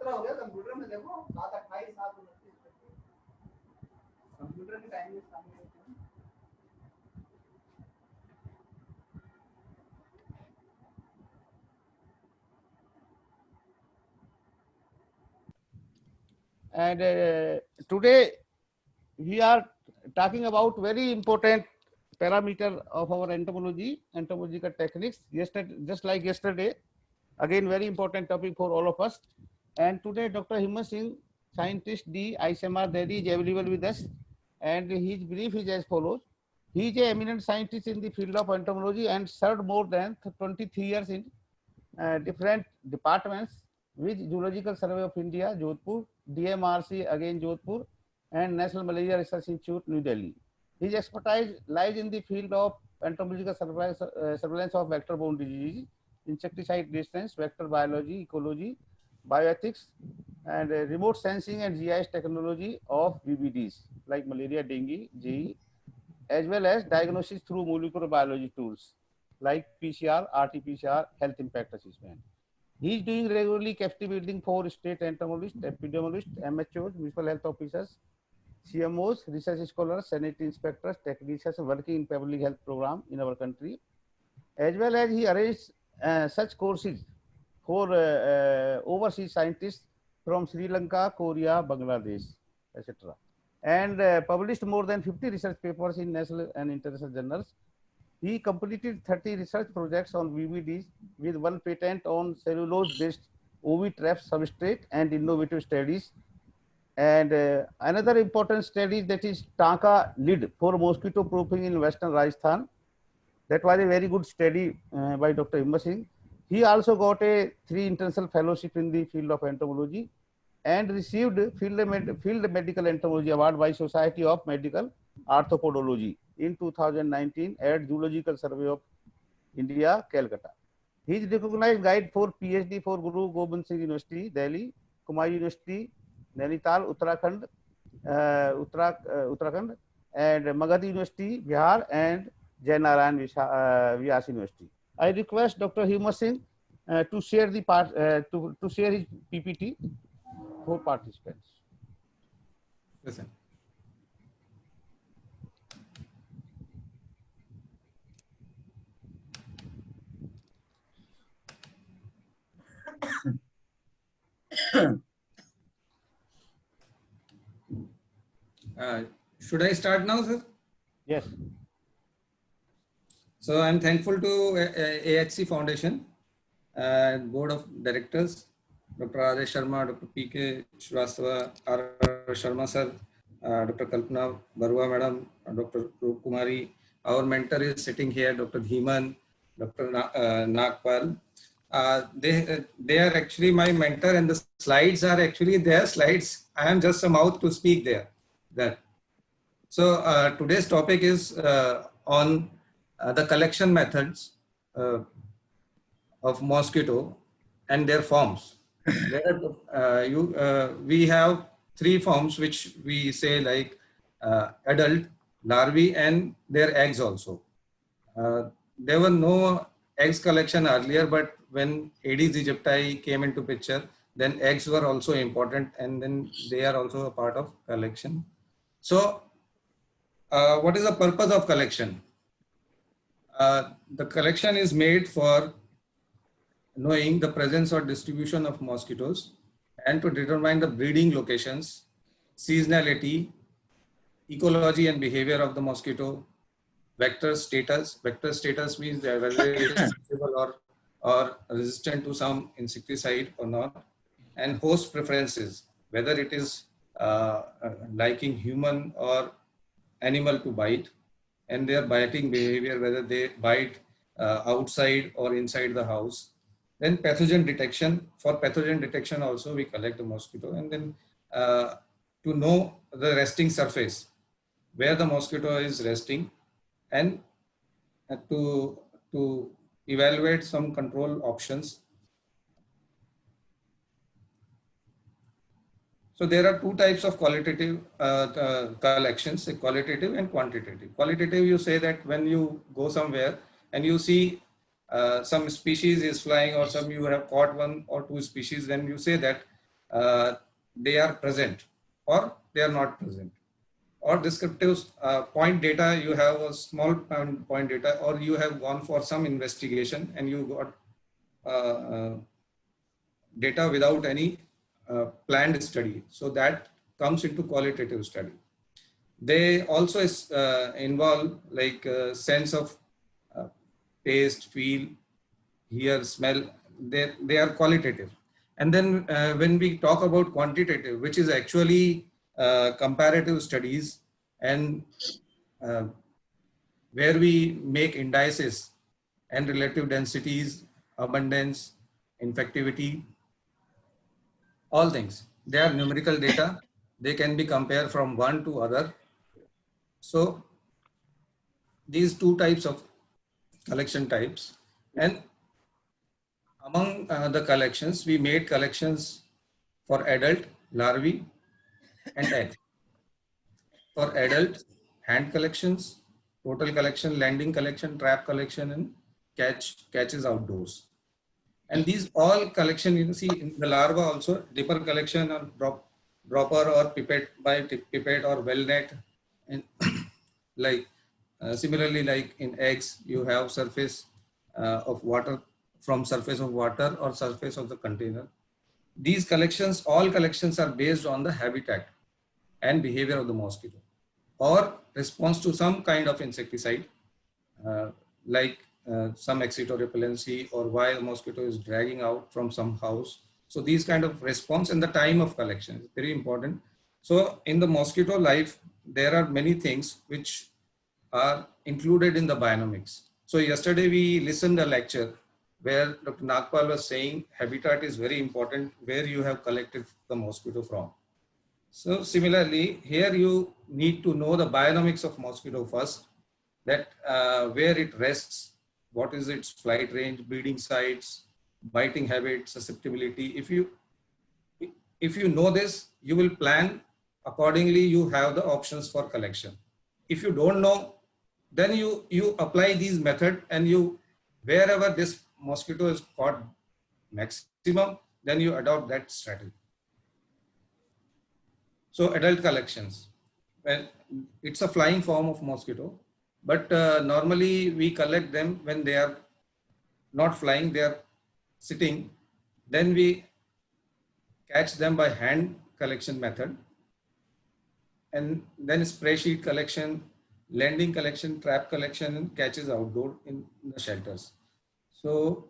17 हो गया कंप्यूटर में, देखो 7 28 7 29 कंप्यूटर के टाइम में सामने होते हैं। And today we are talking about very important parameter of our entomology, entomological techniques. Yesterday, just like yesterday, again very important topic for all of us. And today Dr. Himmat Singh, scientist D, ICMR Delhi, is available with us, and his brief is as follows. He is an eminent scientist in the field of entomology and served more than 23 years in different departments with Zoological Survey of India, Jodhpur, DMRC again Jodhpur, and National Malaria Research Institute, New Delhi. His expertise lies in the field of entomological surveillance of vector-borne disease, insecticide resistance, vector biology, ecology, bioethics, and remote sensing and GIS technology of VBDs like malaria, dengue, GE, as well as diagnosis through molecular biology tools like PCR, RT-PCR, health impact assessment. He is doing regularly capacity building for state entomologists, epidemiologists, MHOs, municipal health officers, CMOs, research scholars, sanitary inspectors, technicians working in public health program in our country, as well as he arranged such courses for overseas scientists from Sri Lanka, Korea, Bangladesh, etc. And published more than 50 research papers in national and international journals. He completed 30 research projects on VVDs with 1 patent on cellulose-based OV trap substrate and innovative studies. And another important study that is Tanka lid for mosquito proofing in Western Rajasthan. That was a very good study by Dr. Himmat Singh. He also got a 3 international fellowship in the field of entomology and received Field Medical Entomology Award by Society of Medical Arthropodology in 2019 at Zoological Survey of India, Calcutta. He is recognized guide for PhD for Guru Gobind Singh University, Delhi, Kumail University, Nainital, Uttarakhand, Uttarakhand, and Magadhi University, Bihar, and Jainarayan Vyas University. I request Dr. Himmat Singh to share the to share his PPT for participants. Listen. Should I start now, sir? Yes. So I'm thankful to AHC Foundation and Board of Directors, Dr. Rajesh Sharma, Dr. P.K. Shrivastava, R. Sharma sir, Dr. Kalpana Barua madam, Dr. Rup Kumari. Our mentor is sitting here, Dr. Dhiman, Dr. Nagpal. They are actually my mentor, and the slides are actually their slides. I am just a mouth to speak there. So today's topic is on the collection methods of mosquito and their forms. We have 3 forms which we say like adult, larvae, and their eggs also. There were no eggs collection earlier, but when Aedes aegypti came into picture, then eggs were also important, and then they are also a part of collection. So what is the purpose of collection? The collection is made for knowing the presence or distribution of mosquitoes and to determine the breeding locations, seasonality, ecology and behavior of the mosquito, vector status. Vector status means whether it is susceptible or resistant to some insecticide or not, and host preferences, whether it is liking human or animal to bite, and their biting behavior, whether they bite outside or inside the house. Then pathogen detection. For pathogen detection also we collect the mosquito, and then to know the resting surface, where the mosquito is resting, and to evaluate some control options. So there are 2 types of qualitative collections, qualitative and quantitative. Qualitative, you say that when you go somewhere and you see some species is flying, or some you have caught 1 or 2 species, then you say that they are present or they are not present. Or descriptive point data, you have a small point data, or you have gone for some investigation and you got data without any planned study. So that comes into qualitative study. They also involve like sense of taste, feel, hear, smell. They are qualitative. And then when we talk about quantitative, which is actually comparative studies, and where we make indices and relative densities, abundance, infectivity, all things. They are numerical data. They can be compared from one to other. So these two types of collection types, and among the collections, we made collections for adult, larvae, and eggs. For adult, hand collections, total collection, landing collection, trap collection, and catches outdoors. And these all collection, you can see in the larva also, dipper collection or dropper or pipette by pipette or well net. And like similarly, like in eggs, you have surface of water, from surface of water or surface of the container. These collections, all collections are based on the habitat and behavior of the mosquito, or response to some kind of insecticide, like some excito-repellency, or why a mosquito is dragging out from some house. So these kind of response and the time of collection is very important. So in the mosquito life, there are many things which are included in the bionomics. So yesterday we listened a lecture where Dr. Nagpal was saying habitat is very important, where you have collected the mosquito from. So similarly, here you need to know the bionomics of mosquito first, that where it rests, what is its flight range, breeding sites, biting habits, susceptibility. If you know this, you will plan accordingly. You have the options for collection. If you don't know, then you apply these methods, and you, wherever this mosquito is caught maximum, then you adopt that strategy. So adult collections, well, it's a flying form of mosquito, but normally we collect them when they are not flying, they are sitting. Then we catch them by hand collection method, and then spray sheet collection, landing collection, trap collection, and catches outdoor in the shelters. So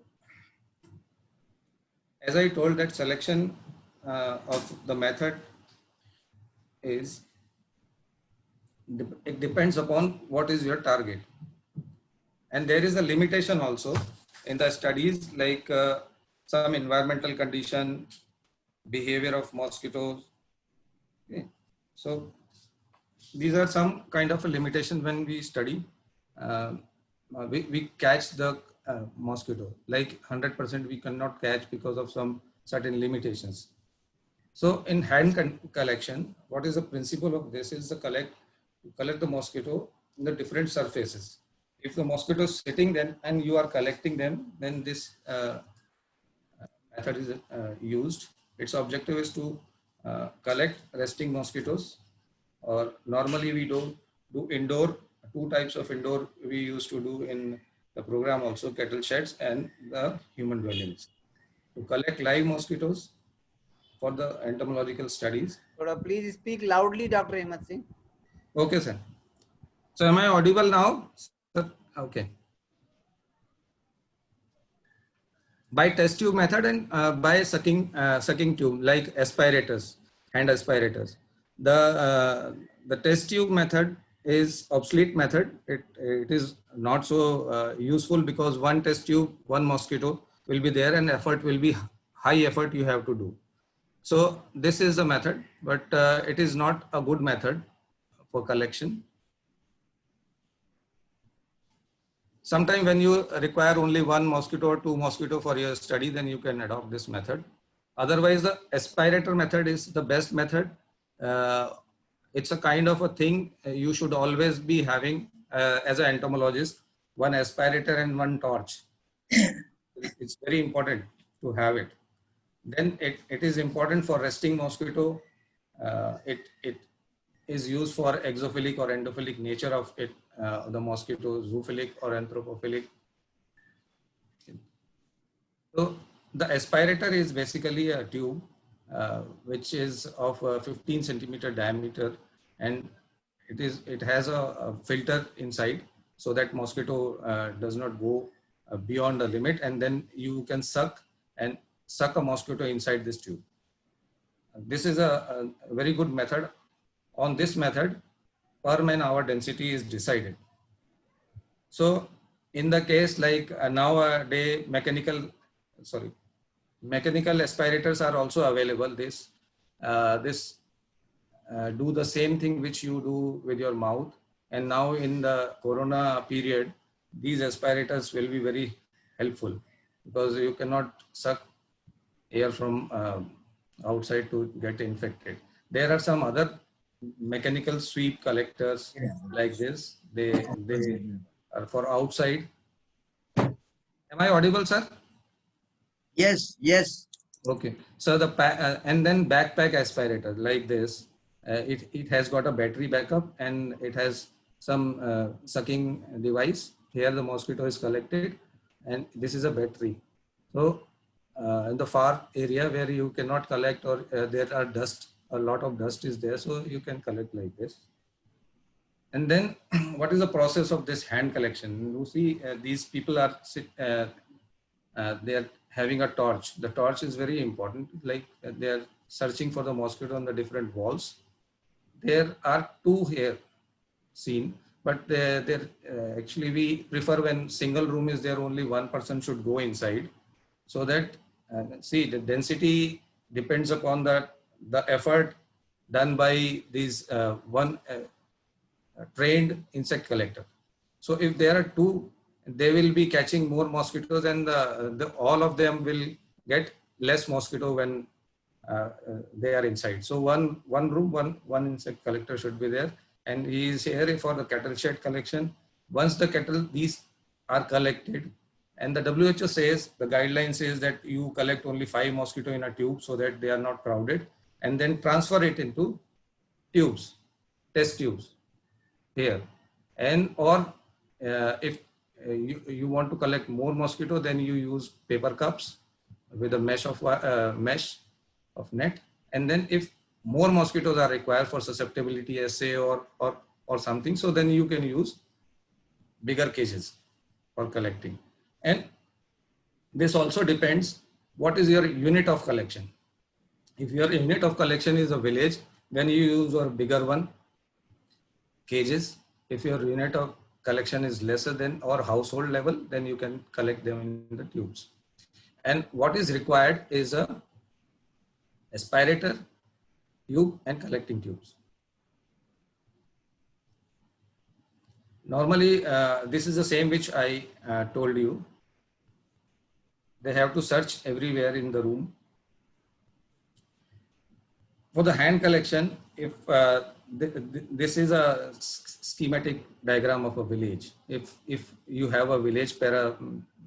as I told, that selection of the method is, it depends upon what is your target. And there is a limitation also in the studies, like some environmental condition, behavior of mosquitoes. Okay. So these are some kind of a limitation when we study. We catch the mosquito, like 100% we cannot catch because of some certain limitations. So in hand collection, what is the principle of this is to collect the mosquito in the different surfaces. If the mosquito is sitting then and you are collecting them, then this method is used. Its objective is to collect resting mosquitoes, or normally we do indoor, two types of indoor we used to do in the program also, cattle sheds and the human dwellings, to collect live mosquitoes for the entomological studies. Please speak loudly, Dr. Hemant Singh. Okay, sir. So am I audible now? Okay. By test tube method and by sucking tube, like aspirators, hand aspirators. The test tube method is obsolete method. It is not so useful, because one test tube, one mosquito will be there, and effort will be high effort you have to do. So this is a method, but it is not a good method for collection. Sometimes when you require only one mosquito or two mosquito for your study, then you can adopt this method. Otherwise, the aspirator method is the best method. It's a kind of a thing you should always be having as an entomologist, one aspirator and one torch. It's very important to have it. Then it is important for resting mosquito. It is used for exophilic or endophilic nature of it, the mosquito, zoophilic or anthropophilic. So the aspirator is basically a tube which is of a 15 centimeter diameter, and it has a filter inside so that mosquito does not go beyond the limit, and then you can suck a mosquito inside this tube. This is a very good method. On this method, per man hour density is decided. So in the case like nowadays mechanical aspirators are also available. This do the same thing which you do with your mouth. And now in the corona period, these aspirators will be very helpful because you cannot suck air from outside to get infected. There are some other mechanical sweep collectors like this. They are for outside. Am I audible, sir? Yes, yes. Okay. So the and then backpack aspirator like this. It has got a battery backup and it has some sucking device. Here the mosquito is collected, and this is a battery. So in the far area where you cannot collect, or there are dust, a lot of dust is there, so you can collect like this. And then what is the process of this hand collection? You see these people are they are having a torch. The torch is very important. Like they are searching for the mosquito on the different walls. There are two here seen, but actually we prefer when single room is there, only one person should go inside, so that see the density depends upon the effort done by these one trained insect collector. So if there are two, they will be catching more mosquitoes, and all of them will get less mosquito when they are inside. So one room, one insect collector should be there, and he is here for the cattle shed collection. Once the cattle, these are collected, and the WHO says, the guideline says that you collect only 5 mosquito in a tube so that they are not crowded, and then transfer it into tubes, test tubes here. And or if you want to collect more mosquito, then you use paper cups with a mesh of net. And then if more mosquitoes are required for susceptibility assay or something, so then you can use bigger cages for collecting. And this also depends what is your unit of collection. If your unit of collection is a village, then you use a bigger one, cages. If your unit of collection is lesser than or household level, then you can collect them in the tubes. And what is required is a aspirator, tube, and collecting tubes. Normally, this is the same which I told you. They have to search everywhere in the room. For the hand collection, if this is a schematic diagram of a village. If you have a village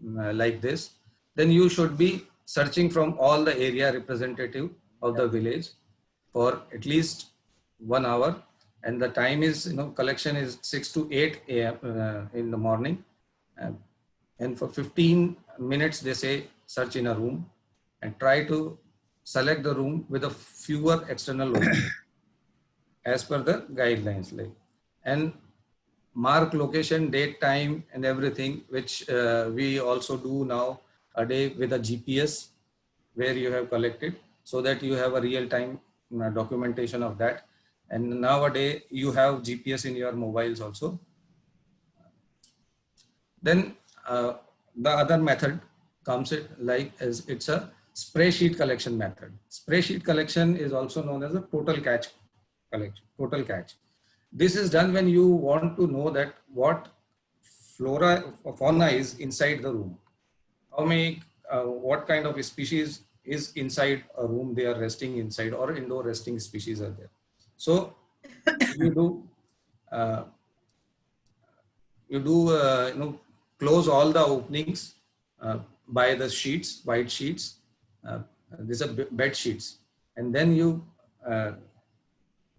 like this, then you should be searching from all the area representative of the village for at least 1 hour. And the time is, collection is 6 to 8 a.m. In the morning. And for 15 minutes, they say, search in a room and try to select the room with a fewer external openings as per the guidelines. And mark location, date, time, and everything, which we also do now a day with a GPS where you have collected, so that you have a real-time documentation of that. And nowadays you have GPS in your mobiles also. Then the other method comes it's a spray sheet collection method. Spray sheet collection is also known as a total catch collection. Total catch. This is done when you want to know that what flora or fauna is inside the room. How many, what kind of species is inside a room they are resting inside, or indoor resting species are there. So you do close all the openings by the sheets, white sheets, these are bed sheets, and then you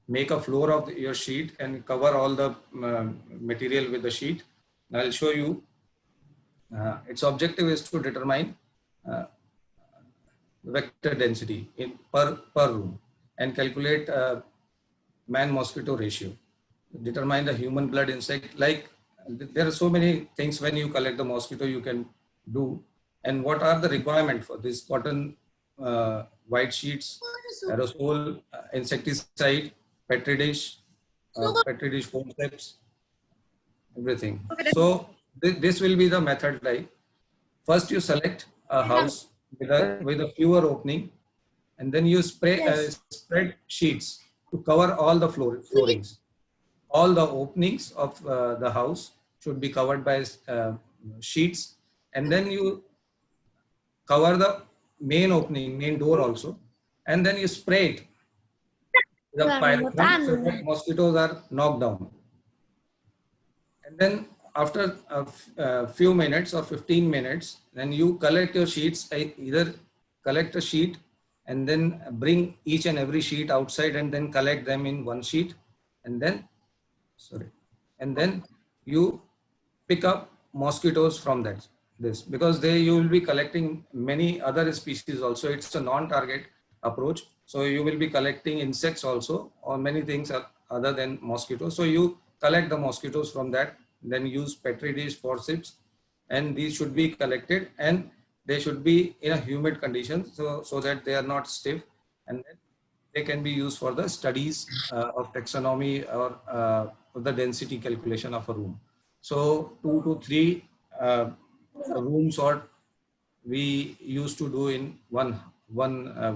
make a floor of your sheet and cover all the material with the sheet. I'll show you. Its objective is to determine uh, vector density in per room and calculate man mosquito ratio, determine the human blood insect. Like there are so many things when you collect the mosquito you can do, and what are the requirement for this cotton white sheets, aerosol, insecticide, petri dish forceps, everything. So this will be the method. Like first you select a house with a fewer opening, and then you spread sheets to cover all the floorings. All the openings of the house should be covered by sheets, and then you cover the main opening, main door also, and then you spray it with a pyrethrum so that mosquitoes are knocked down. And then after a few minutes or 15 minutes, then you collect your sheets. Either collect a sheet and then bring each and every sheet outside and then collect them in one sheet, and then and then you pick up mosquitoes from this, because you will be collecting many other species also. It's a non-target approach, so you will be collecting insects also, or many things other than mosquitoes. So you collect the mosquitoes from that, then use petri dish forceps, and these should be collected, and they should be in a humid condition so that they are not stiff, and then they can be used for the studies of taxonomy or the density calculation of a room. So 2 to 3 rooms or we used to do in one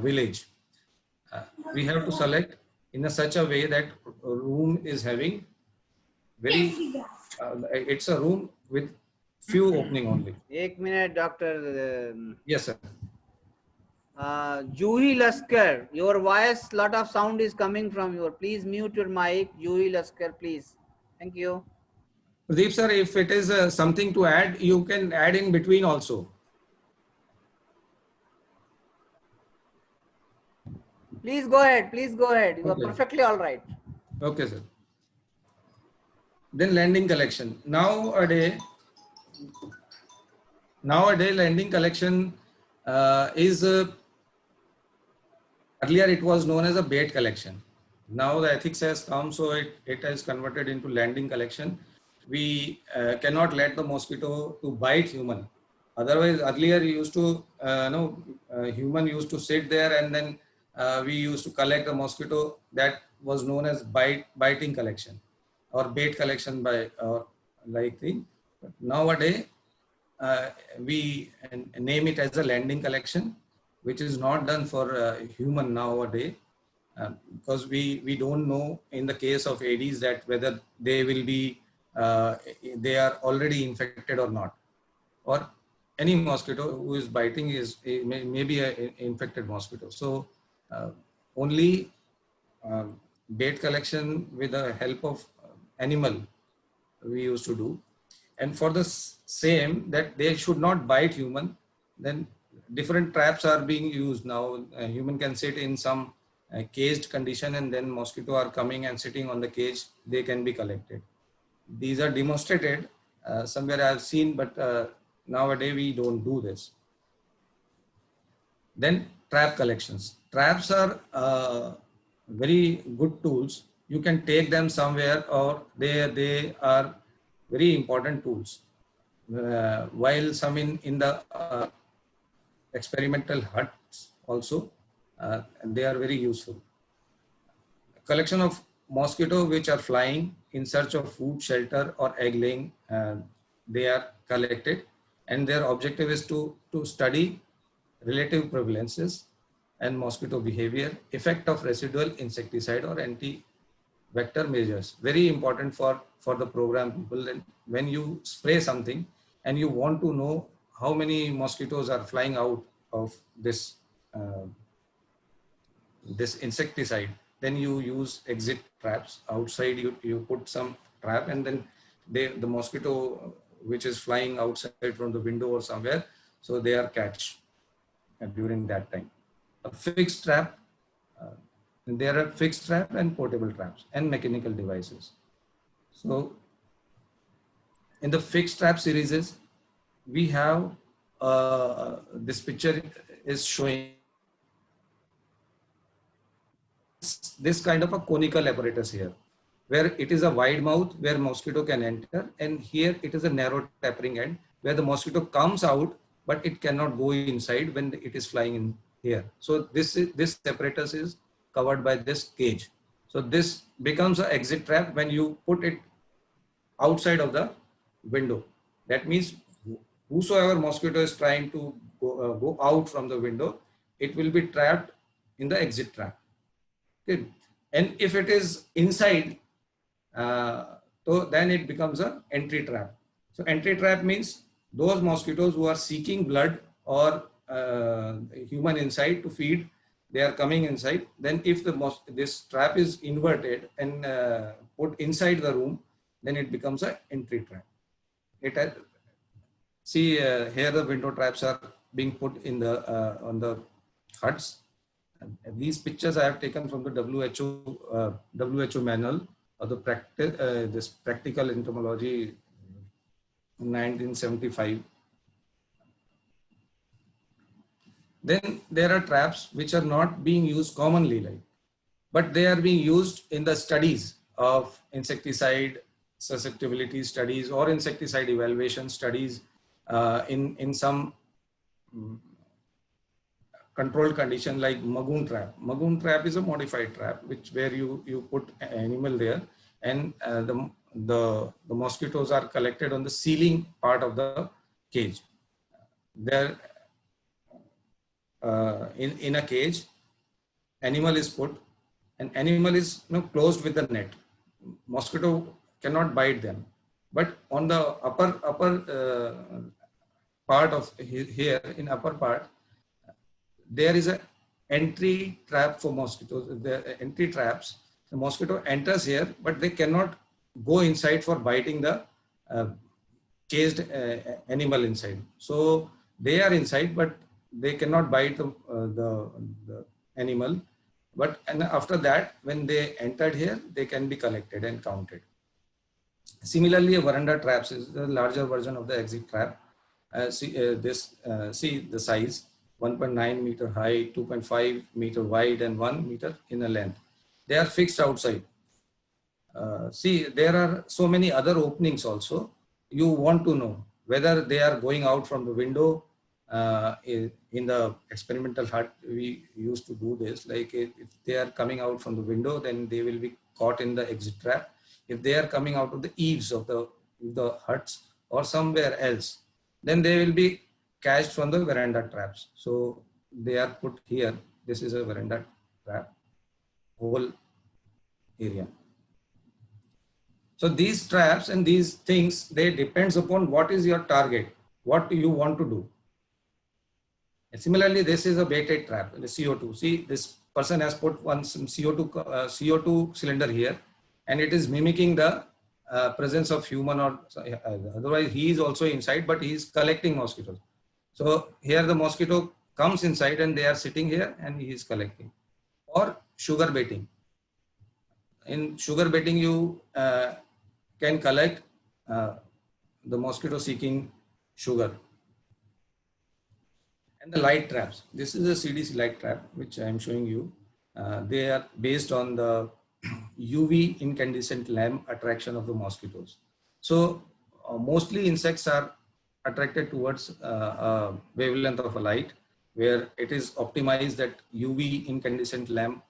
village. We have to select in such a way that room is having it's a room with few opening only. 1 minute, Doctor. Yes, sir. Juhi Laskar, your voice, lot of sound is coming from your. Please mute your mic. Juhi Laskar, please. Thank you. Pradeep sir, if it is something to add, you can add in between also. Please go ahead. Please go ahead. You are perfectly all right. Okay, sir. Then landing collection. Nowadays landing collection is earlier it was known as a bait collection. Now the ethics has come, so it has converted into landing collection. We cannot let the mosquito to bite human. Otherwise, earlier you used to human used to sit there, and then we used to collect the mosquito. That was known as biting collection or bait collection by like thing. But nowadays we name it as a landing collection, which is not done for human nowadays, because we don't know in the case of Aedes that whether they will be they are already infected or not, or any mosquito who is biting may be an infected mosquito. So only bait collection with the help of animal we used to do. And for the same that they should not bite human, then different traps are being used now. A human can sit in some caged condition, and then mosquito are coming and sitting on the cage, they can be collected. These are demonstrated somewhere I've seen, but nowadays we don't do this. Then trap collections. Traps are very good tools. You can take them somewhere, or they are very important tools. While some in the experimental huts also, they are very useful. Collection of mosquito which are flying in search of food, shelter, or egg laying, they are collected, and their objective is to study relative prevalences and mosquito behavior, effect of residual insecticide or anti-vector measures. Very important for the program people. And when you spray something and you want to know how many mosquitoes are flying out of this this insecticide, then you use exit traps outside. You put some trap, and then the mosquito which is flying outside from the window or somewhere, so they are catch during that time. a fixed trap. There are fixed trap and portable traps and mechanical devices. So in the fixed trap series, we have this picture is showing this kind of a conical apparatus here, where it is a wide mouth where mosquito can enter, and here it is a narrow tapering end where the mosquito comes out, but it cannot go inside when it is flying in here. So this apparatus is covered by this cage. So this becomes an exit trap when you put it outside of the window. That means whosoever mosquito is trying to go out from the window, it will be trapped in the exit trap. Okay. And if it is inside, so then it becomes an entry trap. So entry trap means those mosquitoes who are seeking blood or human inside to feed, they are coming inside. Then if this trap is inverted and put inside the room, then it becomes an entry trap. It has, see here the window traps are being put in the on the huts. And these pictures I have taken from the WHO manual of the this practical entomology in 1975. Then there are traps which are not being used commonly, but they are being used in the studies of insecticide susceptibility studies or insecticide evaluation studies in some controlled condition like Magoon trap. Magoon trap is a modified trap where you put an animal there, and the mosquitoes are collected on the ceiling part of the cage. There in a cage, animal is put, and animal is closed with the net. Mosquito cannot bite them, but on the upper part of here, in upper part, there is a entry trap for mosquitoes. The entry traps, the mosquito enters here, but they cannot go inside for biting the caged animal inside. So they are inside, but they cannot bite the animal. And after that, when they entered here, they can be collected and counted. Similarly, a veranda traps is the larger version of the exit trap. See the size: 1.9 meter high, 2.5 meter wide, and 1 meter in a length. They are fixed outside. See, there are so many other openings also. You want to know whether they are going out from the window. In the experimental hut, we used to do this. Like if they are coming out from the window, then they will be caught in the exit trap. If they are coming out of the eaves of the huts or somewhere else, then they will be catched from the veranda traps. So they are put here. This is a veranda trap, whole area. So these traps and these things, they depends upon what is your target, what you want to do. And similarly, this is a baited trap, the CO2. See, this person has put some CO2 cylinder here, and it is mimicking the presence of human, or otherwise he is also inside, but he is collecting mosquitoes. So here the mosquito comes inside and they are sitting here and he is collecting. Or sugar baiting. In sugar baiting, you can collect the mosquito seeking sugar. And the light traps. This is a CDC light trap, which I am showing you. They are based on the UV incandescent lamp attraction of the mosquitoes. So mostly insects are attracted towards a wavelength of a light, where it is optimized that UV incandescent lamp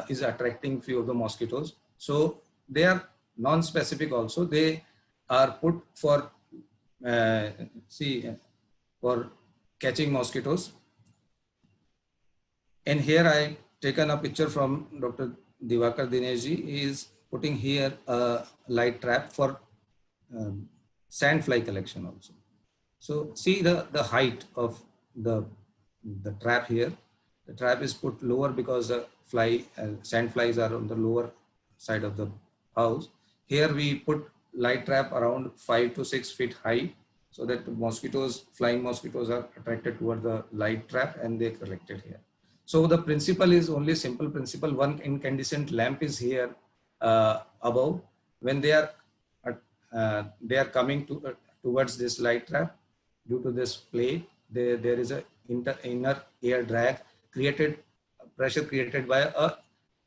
is attracting few of the mosquitoes. So they are non-specific also. They are put for for catching mosquitoes. And here I taken a picture from Dr. Divakar Dineshji. He is putting here a light trap for sand fly collection also. So see the height of the trap here. The trap is put lower because the sand flies are on the lower side of the house. Here we put light trap around 5 to 6 feet high, so that flying mosquitoes are attracted toward the light trap and they collected here. So the principle is only simple principle. One incandescent lamp is here above. When they are coming towards this light trap, due to this plate, there is a inner air drag created, pressure created by a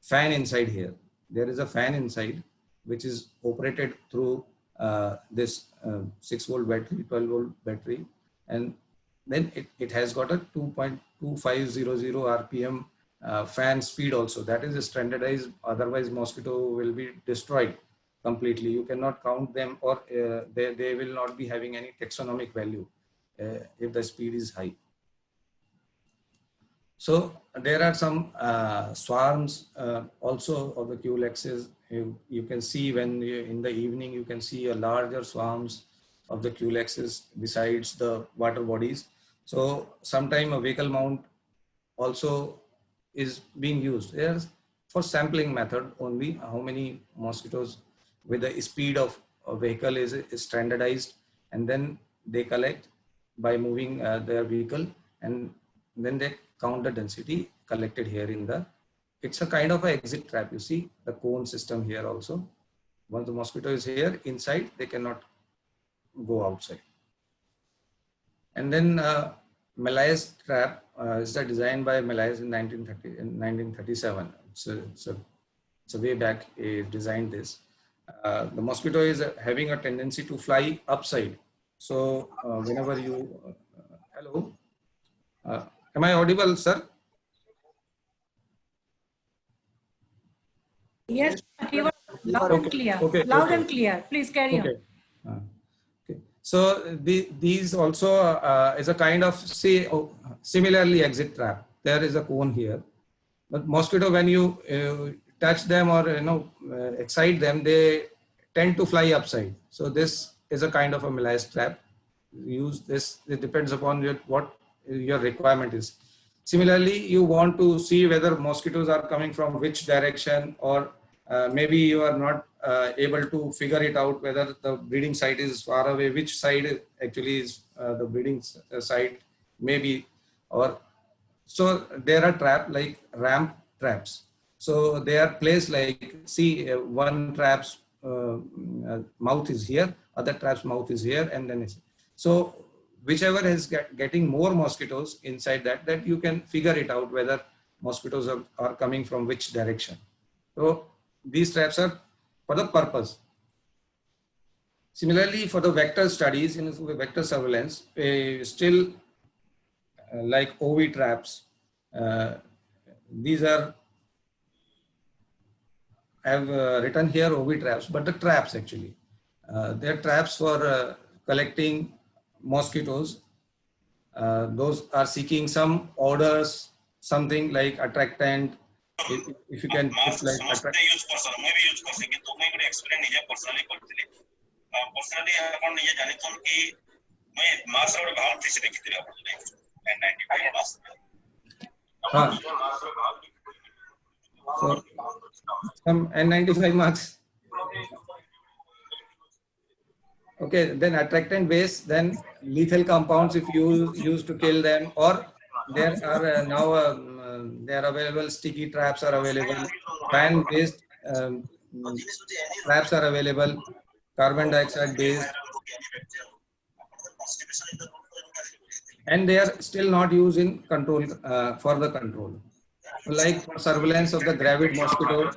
fan inside here. There is a fan inside which is operated through this 6-volt battery, 12-volt battery, and then it has got a 2.2500 RPM fan speed also. That is standardized, otherwise mosquito will be destroyed completely. You cannot count them, or they will not be having any taxonomic value if the speed is high. So there are some swarms also of the Culexes. You can see when in the evening, you can see a larger swarms of the Culexes besides the water bodies. So sometime a vehicle mount also is being used. There's for sampling method only, how many mosquitoes with the speed of a vehicle is standardized, and then they collect by moving their vehicle, and then they count the density collected here in the, it's a kind of an exit trap. You see the cone system here also. Once the mosquito is here inside, they cannot go outside. And then Malaise trap is designed by Malaise in 1937. It's a way back he designed this. The mosquito is having a tendency to fly upside. So whenever you, hello, am I audible, sir? Yes, you are loud and clear. Loud and clear. Please carry on. Okay. So these also is a kind of similarly exit trap. There is a cone here, but mosquito, when you touch them or excite them, they tend to fly upside. So this is a kind of a Malaise trap. Use this. It depends upon what your requirement is. Similarly, you want to see whether mosquitoes are coming from which direction, or maybe you are not able to figure it out whether the breeding site is far away, which side actually is the breeding site, maybe, or so there are traps like ramp traps. So they are placed like, see, one trap's mouth is here, other trap's mouth is here, and then it's, so whichever is getting more mosquitoes inside that you can figure it out whether mosquitoes are coming from which direction. So these traps are for the purpose. Similarly, for the vector studies, in vector surveillance, still like OV traps, these are, I have written here OV traps, but the traps actually, they're traps for collecting mosquitoes. Those are seeking some orders, something like attractant. If you can put like attractant. So some N95 marks. Okay, then attractant base, then lethal compounds if you use to kill them, or there are now they are available, sticky traps are available, fan based traps are available, carbon dioxide based, and they are still not used in control for the control. Like for surveillance of the gravid mosquito,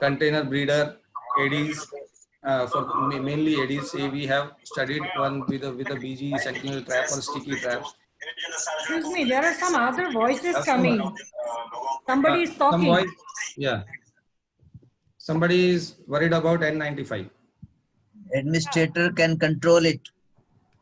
container breeder, Aedes, for mainly Aedes, we have studied one with a BG sentinel trap or sticky traps. Excuse me, there are some other voices coming. Somebody is talking. Some voice, yeah. Somebody is worried about N95. Administrator can control it.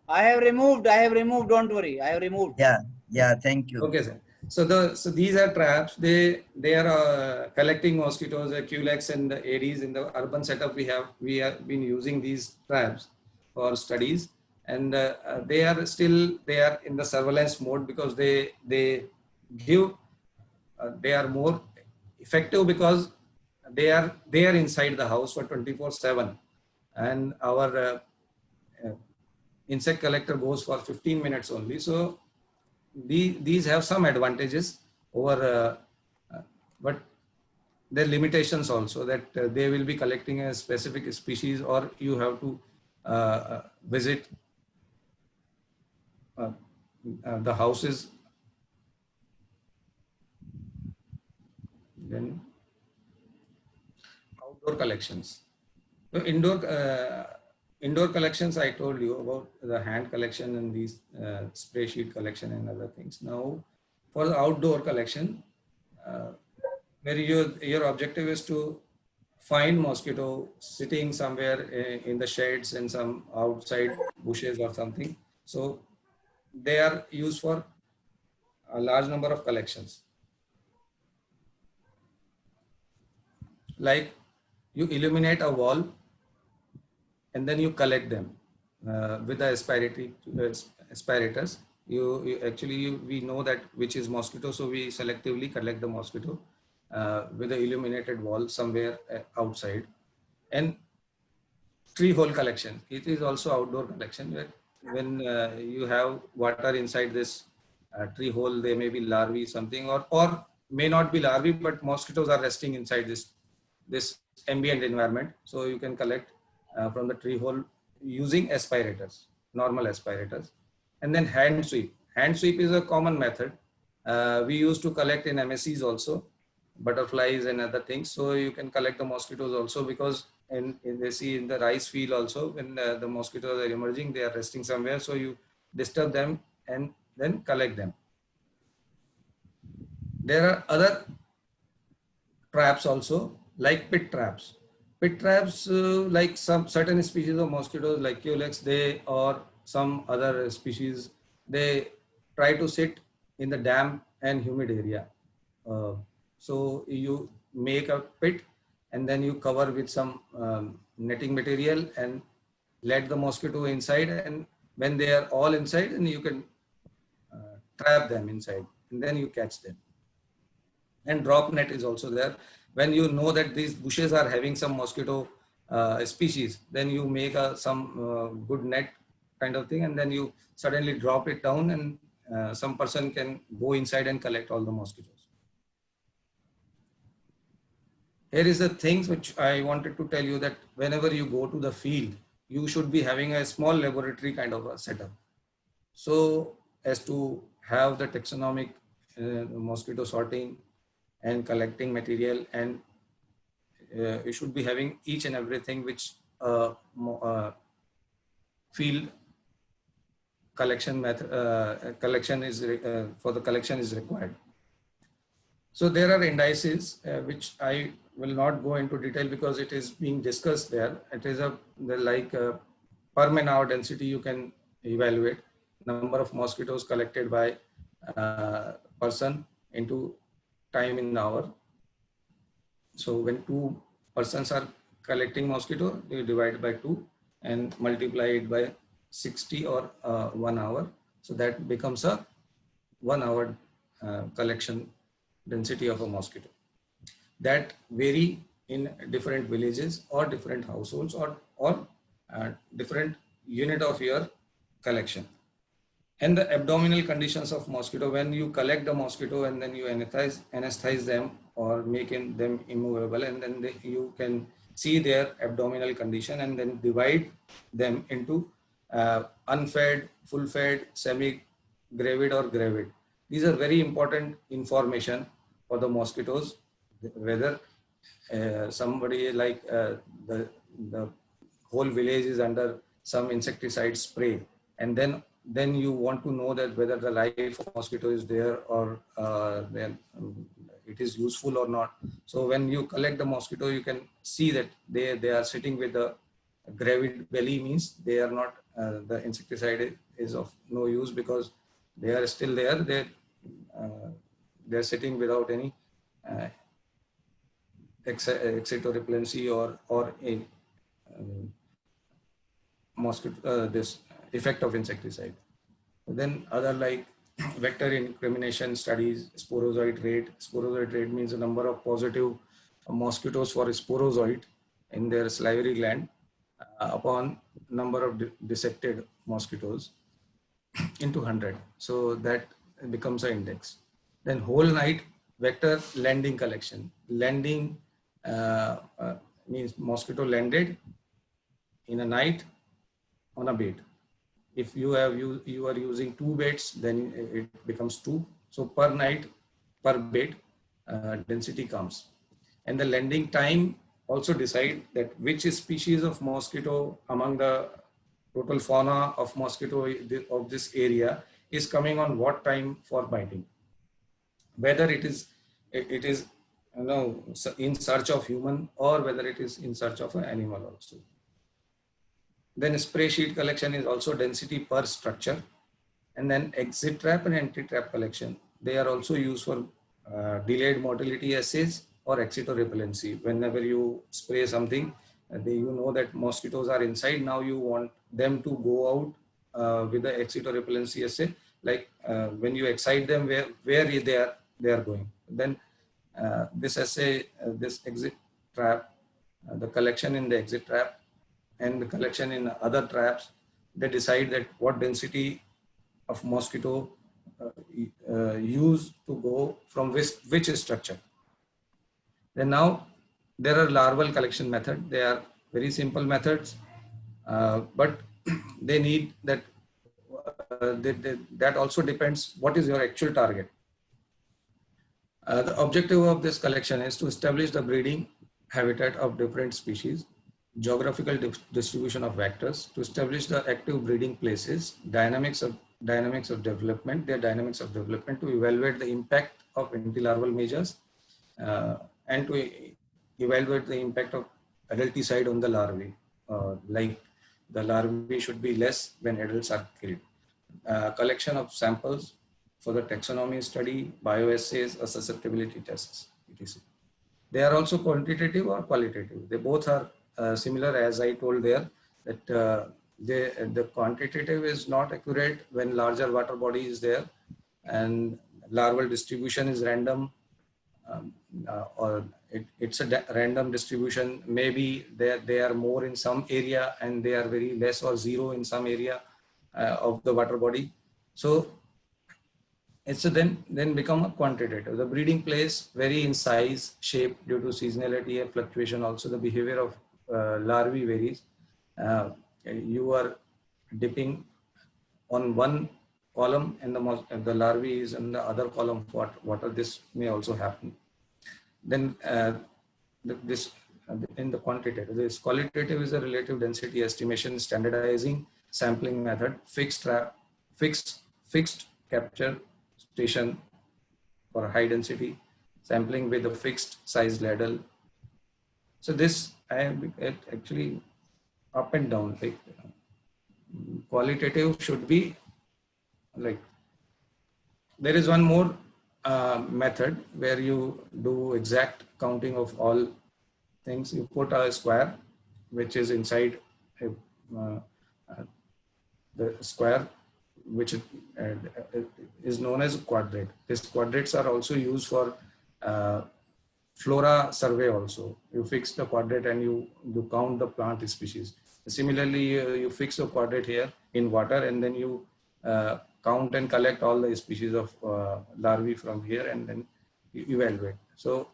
I have removed, don't worry, I have removed. Yeah, thank you. Okay, sir. So these are traps. They are collecting mosquitoes, Culex and the Aedes. In the urban setup, we have been using these traps for studies, and they are in the surveillance mode because they are more effective because they are inside the house for 24/7, and our insect collector goes for 15 minutes only. So these have some advantages. over, but there are limitations also that they will be collecting a specific species, or you have to visit the houses. Then outdoor collections. So indoor collections, I told you about the hand collection and these spray sheet collection and other things. Now, for the outdoor collection, where your objective is to find mosquito sitting somewhere in the shades and some outside bushes or something. So they are used for a large number of collections. Like you illuminate a wall and then you collect them with the aspirators. We know that which is mosquito, so we selectively collect the mosquito with the illuminated wall somewhere outside. And tree hole collection, it is also outdoor collection, where when you have water inside this tree hole, there may be larvae something, or may not be larvae, but mosquitoes are resting inside this ambient environment. So you can collect from the tree hole using aspirators, normal aspirators. And then hand sweep. Hand sweep is a common method. We used to collect in MSCs also, butterflies and other things. So you can collect the mosquitoes also, because they see in the rice field also, when the mosquitoes are emerging, they are resting somewhere. So you disturb them and then collect them. There are other traps also, like pit traps. Pit traps, like some certain species of mosquitoes like Culex, they or some other species, they try to sit in the damp and humid area. So you make a pit and then you cover with some netting material and let the mosquito inside, and when they are all inside, and you can trap them inside and then you catch them. And drop net is also there. When you know that these bushes are having some mosquito species, then you make some good net kind of thing, and then you suddenly drop it down, and some person can go inside and collect all the mosquitoes. Here is the things which I wanted to tell you, that whenever you go to the field, you should be having a small laboratory kind of a setup, so as to have the taxonomic mosquito sorting and collecting material, and you should be having each and everything which field collection method for the collection is required. So there are indices which I will not go into detail because it is being discussed there. It is like per man hour density. You can evaluate number of mosquitoes collected by person into time in hour. So when 2 persons are collecting mosquito, you divide by 2 and multiply it by 60 or 1 hour. So that becomes a 1 hour collection density of a mosquito. That vary in different villages or different households or different unit of your collection. And the abdominal conditions of mosquito, when you collect the mosquito and then you anesthetize them or make them immovable, and then you can see their abdominal condition and then divide them into unfed, full fed, semi-gravid or gravid. These are very important information for the mosquitoes, whether somebody like the whole village is under some insecticide spray, and then you want to know that whether the life of mosquito is there or then it is useful or not. So when you collect the mosquito, you can see that they are sitting with a gravid belly, means they are not, the insecticide is of no use because they are still there. They're sitting without any excitorepelency or a mosquito this effect of insecticide. Then other like vector incrimination studies, sporozoid rate. Sporozoid rate means the number of positive mosquitoes for sporozoid in their salivary gland upon number of dissected mosquitoes into 100. So that becomes an index. Then whole night vector landing collection. Landing means mosquito landed in a night on a bed. If you are using 2 beds, then it becomes 2. So per night, per bed, density comes. And the landing time also decide that which species of mosquito among the total fauna of mosquito of this area is coming on what time for biting. Whether it is in search of human, or whether it is in search of an animal also. Then spray sheet collection is also density per structure. And then exit trap and entry trap collection. They are also used for delayed motility assays or exit or repellency. Whenever you spray something, you know that mosquitoes are inside. Now you want them to go out with the exit or repellency assay. Like when you excite them, where they are going. Then this assay, this exit trap, the collection in the exit trap and the collection in other traps, they decide that what density of mosquito use to go from which structure. Then now there are larval collection method. They are very simple methods, but they need that. That also depends what is your actual target. The objective of this collection is to establish the breeding habitat of different species, geographical distribution of vectors, to establish the active breeding places, dynamics of development, their dynamics of development, to evaluate the impact of antilarval measures, and to evaluate the impact of adulticide on the larvae. Like the larvae should be less when adults are killed. Collection of samples for the taxonomy study, bioassays, or susceptibility tests, etc. They are also quantitative or qualitative. They both are similar, as I told there, that the quantitative is not accurate when larger water body is there and larval distribution is random, or it's a random distribution. Maybe they are more in some area and they are very less or zero in some area of the water body. So it's a then become a quantitative. The breeding place vary in size, shape due to seasonality and fluctuation. Also the behavior of larvae varies. You are dipping on one column and the larvae is in the other column for water. This may also happen. Then in the quantitative, this qualitative is a relative density estimation, standardizing sampling method, fixed capture station for high density, sampling with a fixed size ladle. So this actually up and down. Like qualitative should be like, there is one more method where you do exact counting of all things. You put a square which is inside the square, which is known as a quadrate. These quadrates are also used for flora survey also. You fix the quadrate and you count the plant species. Similarly, you fix a quadrate here in water and then you count and collect all the species of larvae from here and then you evaluate. So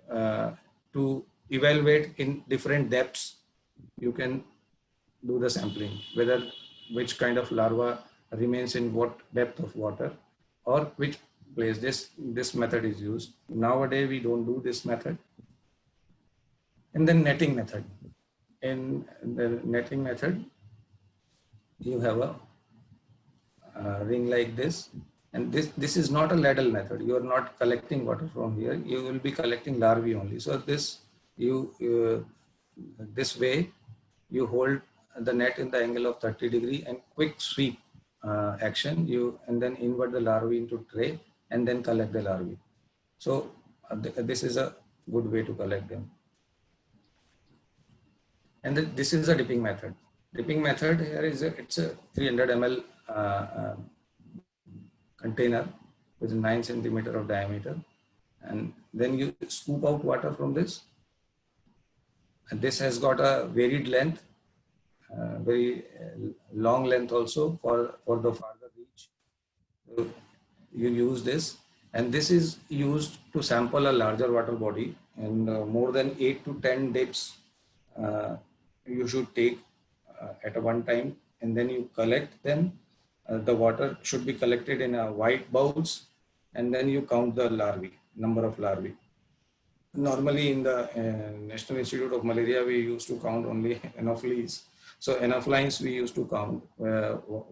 to evaluate in different depths, you can do the sampling, whether which kind of larva remains in what depth of water or which place. This method is used. Nowadays, we don't do this method. And then netting method. In the netting method, you have a ring like this. And this is not a ladle method. You are not collecting water from here. You will be collecting larvae only. So this way, you hold the net in the angle of 30 degrees and quick sweep action, and then invert the larvae into tray and then collect the larvae. So this is a good way to collect them. And this is a dipping method. Dipping method here it's a 300 ml container with 9 centimeter of diameter, and then you scoop out water from this. And this has got a varied length, very long length also for the farther reach. So you use this And this is used to sample a larger water body, and more than 8 to 10 dips you should take at a one time, and then you collect them. The water should be collected in a white bowls, and then you count the larvae, number of larvae. Normally in the National Institute of Malaria, we used to count only anopheles. So anophelines we used to count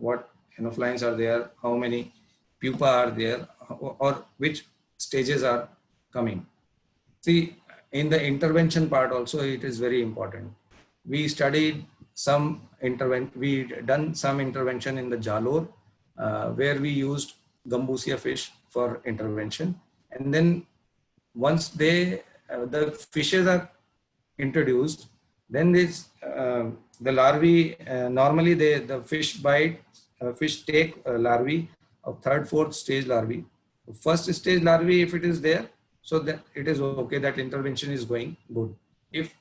what anophelines are there, how many pupa are there, or which stages are coming. See, in the intervention part also, it is very important. We studied some we done some intervention in the Jalore, where we used Gambusia fish for intervention. And then once the fishes are introduced, then this the larvae, normally the fish bite, fish take larvae of third, fourth stage larvae. First stage larvae, if it is there, so that it is okay, that intervention is going good. If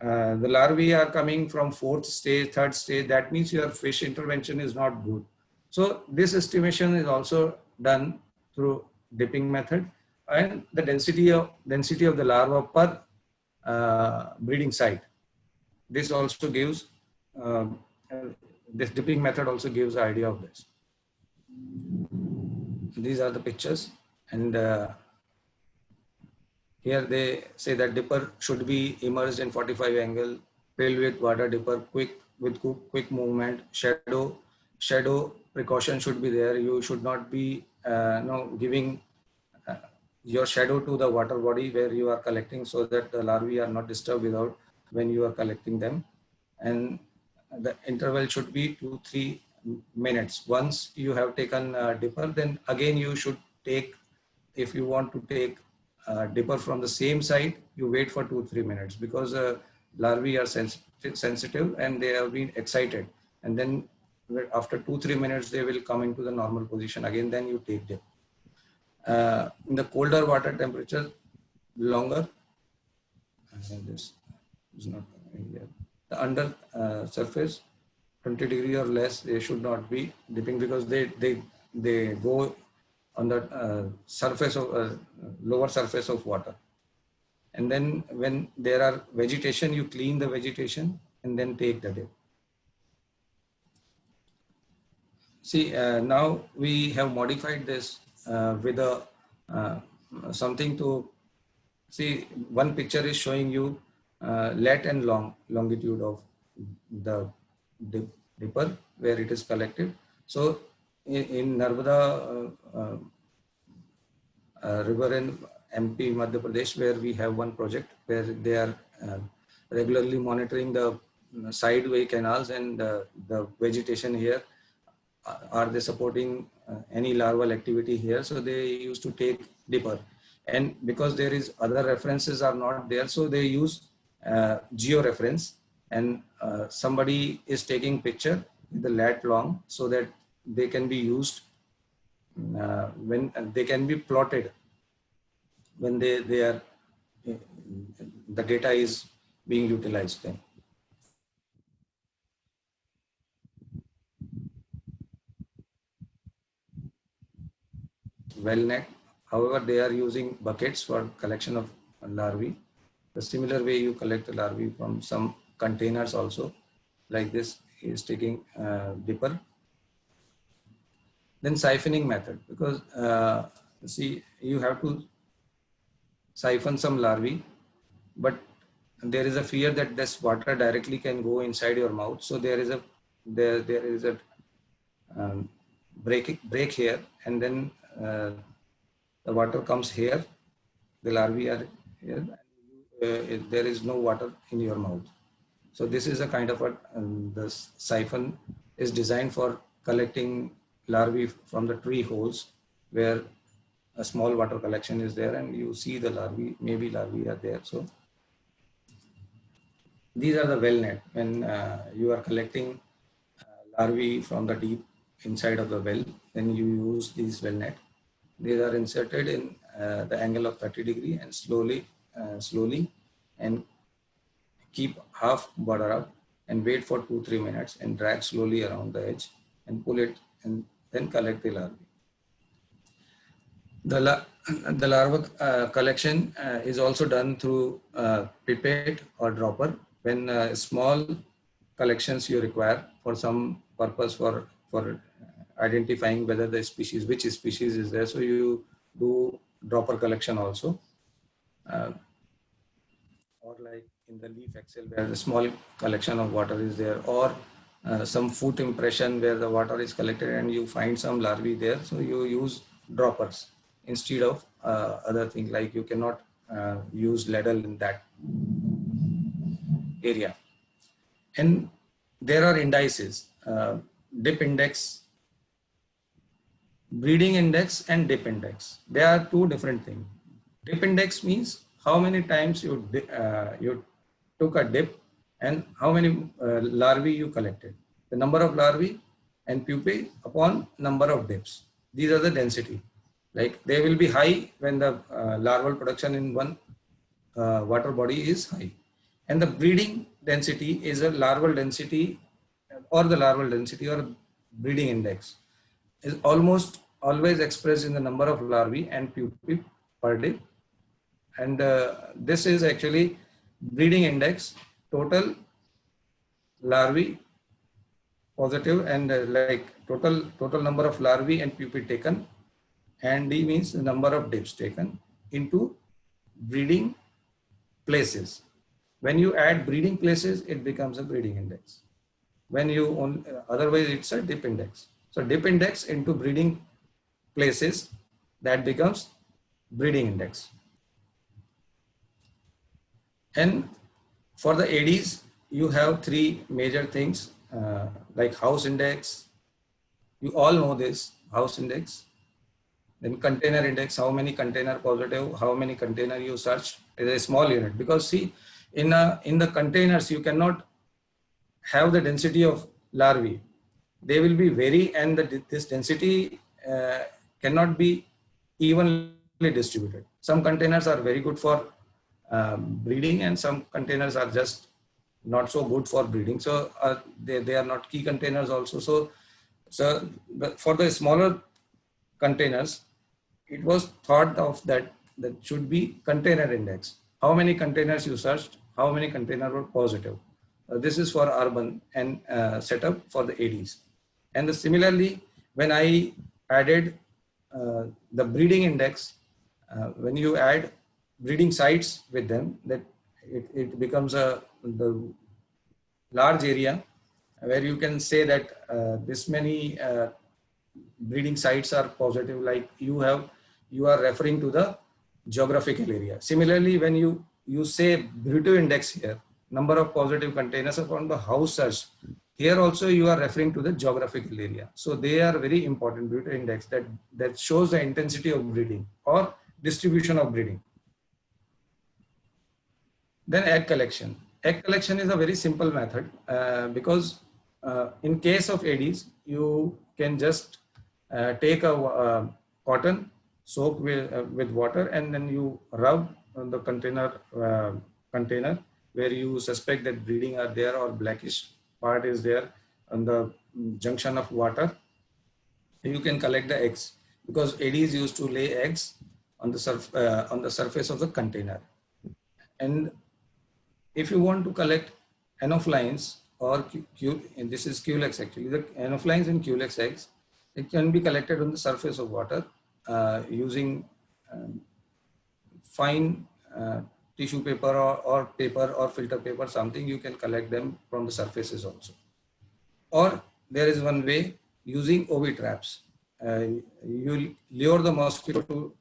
the larvae are coming from fourth stage, third stage, that means your fish intervention is not good. So this estimation is also done through dipping method, and the density of the larva per breeding site. This also gives this dipping method also gives idea of this. These are the pictures, and here they say that dipper should be immersed in 45 angle, filled with water. Dipper quick movement. Shadow precaution should be there. You should not be giving your shadow to the water body where you are collecting, so that the larvae are not disturbed without when you are collecting them. And the interval should be 2-3 minutes. Once you have taken a dipper, then again you should take, if you want to take dipper from the same site, you wait for 2-3 minutes, because larvae are sensitive and they have been excited, and then after 2-3 minutes they will come into the normal position again, then you take dip. In the colder water temperature, longer, this is not here. The under surface 20 degree or less, they should not be dipping, because they go on the surface of lower surface of water. And then when there are vegetation, you clean the vegetation and then take the dip. See, now we have modified this with a something to see. One picture is showing you lat and longitude of the dipper where it is collected. So in Narmada river in MP, Madhya Pradesh, where we have one project where they are regularly monitoring the sideway canals and the vegetation here. Are they supporting any larval activity here? So they used to take dipper, and because there is other references are not there, so they use geo reference, and somebody is taking picture with the lat long, so that they can be used when they can be plotted when they are the data is being utilized then. Well net, however, they are using buckets for collection of larvae. The similar way you collect the larvae from some containers also, like this is taking dipper. Then siphoning method, because see, you have to siphon some larvae, but there is a fear that this water directly can go inside your mouth. So there is a break here, and then the water comes here, the larvae are here, there is no water in your mouth. So this is a kind of the siphon is designed for collecting larvae from the tree holes where a small water collection is there, and you see the larvae, maybe larvae are there. So these are the well net. When you are collecting larvae from the deep inside of the well, then you use these well net. These are inserted in the angle of 30 degree and slowly and keep half border up and wait for 2-3 minutes and drag slowly around the edge and pull it and then collect the larvae. The the larva collection is also done through pipette or dropper when small collections you require for some purpose for identifying whether the species, which species is there. So you do dropper collection also. Or like in the leaf axil where the small collection of water is there, or some foot impression where the water is collected and you find some larvae there. So you use droppers instead of other things, like you cannot use ladle in that area. And there are indices, dip index, breeding index and dip index. They are two different things. Dip index means how many times you took a dip and how many larvae you collected. The number of larvae and pupae upon number of dips. These are the density. Like they will be high when the larval production in one water body is high. And the breeding density is a larval density, or the larval density or breeding index is almost always expressed in the number of larvae and pupae per dip. And this is actually breeding index, total larvae positive, and like total number of larvae and pupae taken, and D means the number of dips taken into breeding places. When you add breeding places, it becomes a breeding index. When you otherwise it's a dip index. So dip index into breeding places, that becomes breeding index. And for the ADs, you have three major things like house index. You all know this, house index. Then container index, how many container positive, how many container you search, is a small unit. Because see, in the containers, you cannot have the density of larvae. They will be vary, and this density cannot be evenly distributed. Some containers are very good for breeding, and some containers are just not so good for breeding. So they are not key containers also. So for the smaller containers, it was thought of that should be container index. How many containers you searched, how many containers were positive. This is for urban and setup for the ADs. And similarly, when I added the breeding index, when you add breeding sites with them, that it becomes the large area where you can say that this many breeding sites are positive, like you are referring to the geographical area. Similarly, when you say Brito index here, number of positive containers upon the house search, here also you are referring to the geographical area. So they are very important, Brito index, that shows the intensity of breeding or distribution of breeding. Then egg collection. Egg collection is a very simple method because in case of ADs, you can just take a cotton, soak with water, and then you rub on the container where you suspect that breeding are there or blackish part is there on the junction of water. You can collect the eggs, because ADs used to lay eggs on the surface of the container. And if you want to collect anophelines or and this is Culex actually, the anophelines and Culex eggs, it can be collected on the surface of water using fine tissue paper or paper or filter paper, something. You can collect them from the surfaces also. Or there is one way, using OV traps. You lure the mosquito to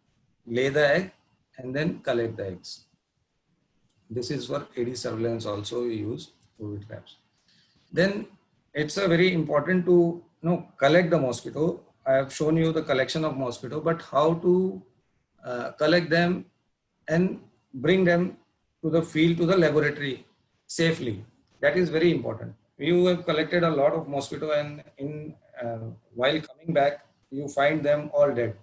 lay the egg and then collect the eggs. This is for AD surveillance also, we use OV traps. Then it's a very important to collect the mosquito. I have shown you the collection of mosquito, but how to collect them and bring them to the field, to the laboratory safely. That is very important. You have collected a lot of mosquito, and while coming back, you find them all dead.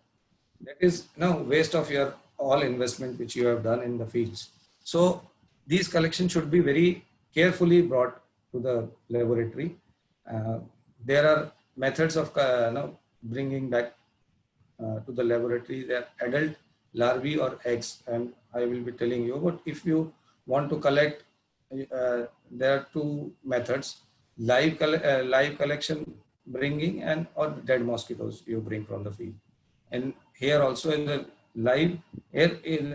That is waste of your all investment which you have done in the fields. So these collections should be very carefully brought to the laboratory. There are methods of bringing back to the laboratory. There are adult larvae or eggs, and I will be telling you. But if you want to collect, there are two methods: live collection bringing, and or dead mosquitoes you bring from the field. And here also in the live,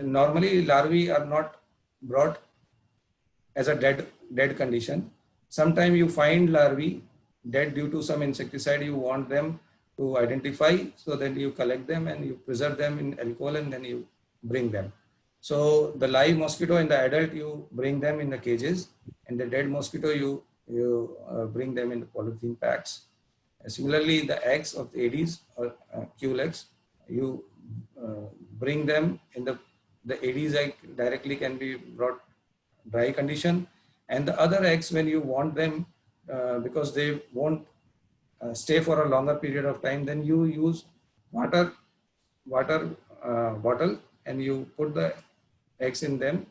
normally larvae are not brought as a dead condition. Sometimes you find larvae dead due to some insecticide. You want them to identify, so then you collect them and you preserve them in alcohol, and then you bring them. So the live mosquito and the adult, you bring them in the cages, and the dead mosquito you bring them in the polythene packs. Similarly, the eggs of the Aedes or Culex, you bring them in the Aedes egg directly can be brought dry condition, and the other eggs, when you want them because they won't stay for a longer period of time, then you use water bottle and you put the eggs in them,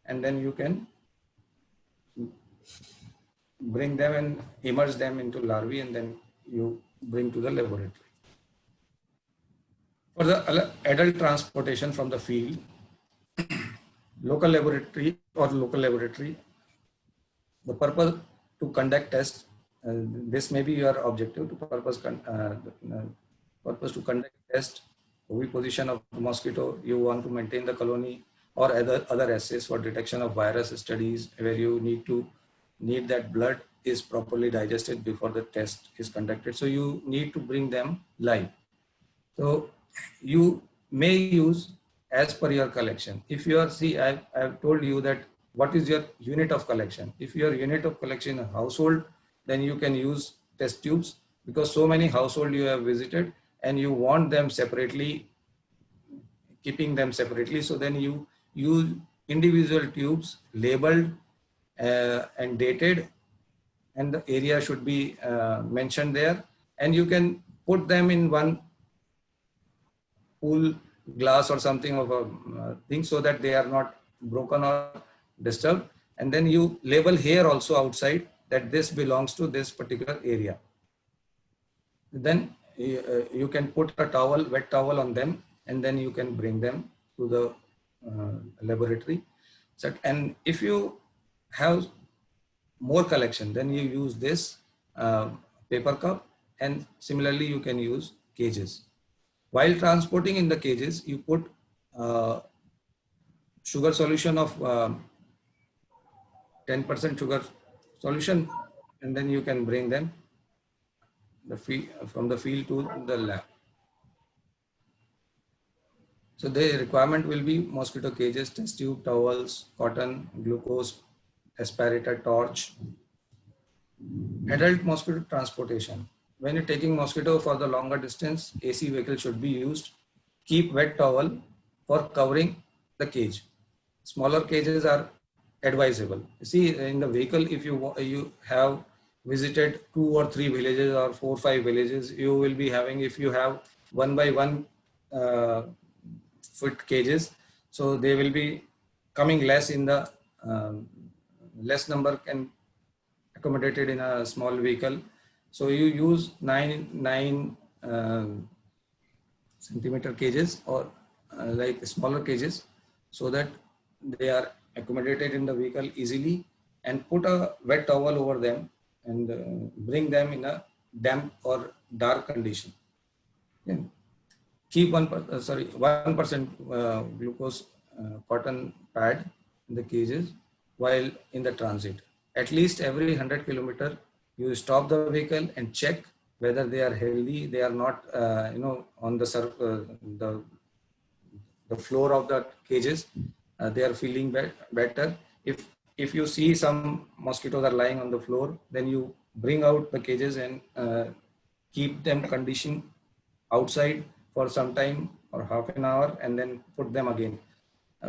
and then you can bring them and immerse them into larvae, and then you bring to the laboratory. For the adult transportation from the field, local laboratory, the purpose to conduct tests, this may be your objective, to purpose to conduct test, oviposition of the mosquito, you want to maintain the colony, or other assays for detection of virus studies, where you need that blood is properly digested before the test is conducted. So you need to bring them live. So you may use as per your collection. If you are, see, I've told you that what is your unit of collection. If your unit of collection is a household, then you can use test tubes, because so many household you have visited and you want them separately, keeping them separately. So then you use individual tubes labeled and dated, and the area should be mentioned there, and you can put them in one pool glass or something of a thing, so that they are not broken or disturbed. And then you label here also outside that this belongs to this particular area. Then you can put a towel, wet towel on them, and then you can bring them to the laboratory. So, and if you have more collection, then you use this paper cup, and similarly you can use cages. While transporting in the cages, you put sugar solution of 10% sugar solution, and then you can bring them from the field to the lab. So the requirement will be mosquito cages, test tube, towels, cotton, glucose, aspirator, torch. Adult mosquito transportation. When you're taking mosquito for the longer distance, AC vehicle should be used. Keep wet towel for covering the cage. Smaller cages are advisable. See, in the vehicle, if you have visited 2 or 3 villages or 4 or 5 villages, you will be having, if you have 1 by 1 foot cages, so they will be coming less in the less number can accommodated in a small vehicle. So you use 9 centimeter cages, or like smaller cages, so that they are accommodated in the vehicle easily, and put a wet towel over them and bring them in a damp or dark condition. Okay. Keep 1% glucose cotton pad in the cages while in the transit. At least every 100 kilometer, you stop the vehicle and check whether they are healthy. They are not, on the floor of the cages. They are feeling better. If you see some mosquitoes are lying on the floor, then you bring out the cages and keep them conditioned outside for some time or half an hour, and then put them again.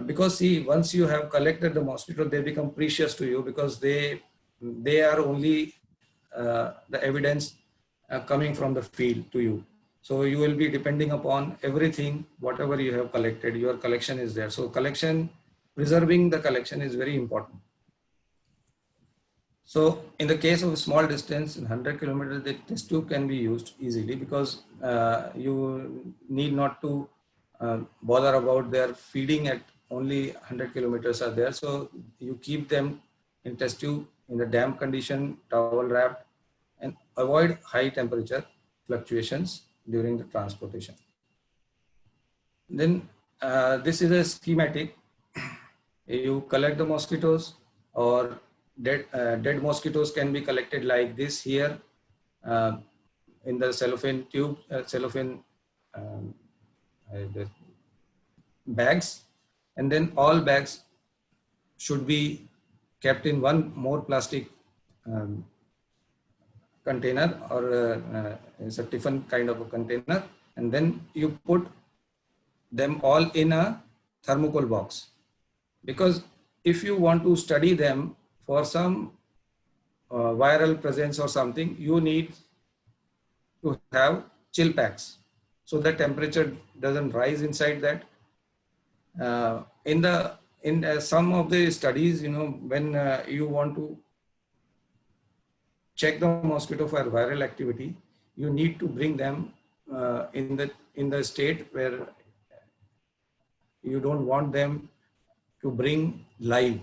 Because see, once you have collected the mosquito, they become precious to you, because they are only the evidence coming from the field to you. So you will be depending upon everything, whatever you have collected, your collection is there. So preserving the collection is very important. So in the case of a small distance, 100 kilometers, the test tube can be used easily, because you need not to bother about their feeding at only 100 kilometers are there. So you keep them in test tube in the damp condition, towel wrapped, and avoid high temperature fluctuations during the transportation. Then this is a schematic. You collect the mosquitoes, or dead mosquitoes can be collected like this here in the cellophane tube, cellophane the bags, and then all bags should be kept in one more plastic container, or it's a tiffin kind of a container, and then you put them all in a thermocol box, because if you want to study them for some viral presence or something, you need to have chill packs so the temperature doesn't rise inside that. In some of the studies, when you want to check the mosquito for viral activity, you need to bring them in the state where you don't want them to bring live.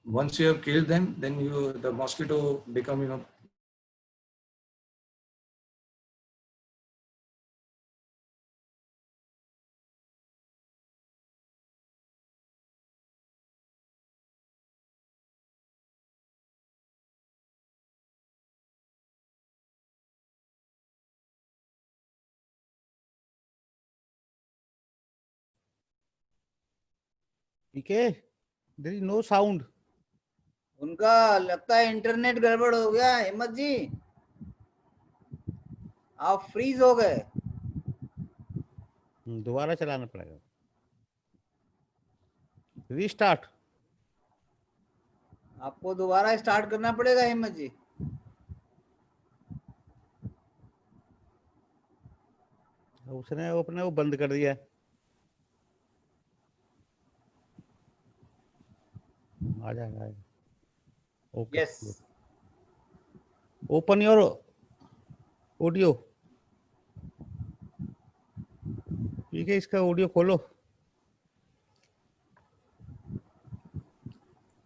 Once you have killed them, then the mosquito become PK, there is no sound. उनका लगता है internet गड़बड़ हो गया। हिम्मत जी, आप freeze हो गए। दोबारा चलाना पड़ेगा। रीस्टार्ट। आपको दोबारा स्टार्ट करना पड़ेगा हिम्मत जी। उसने अपने वो बंद कर दिया। आ जाएगा। Okay. Yes. Open your audio. ठीक है, इसका ऑडियो खोलो।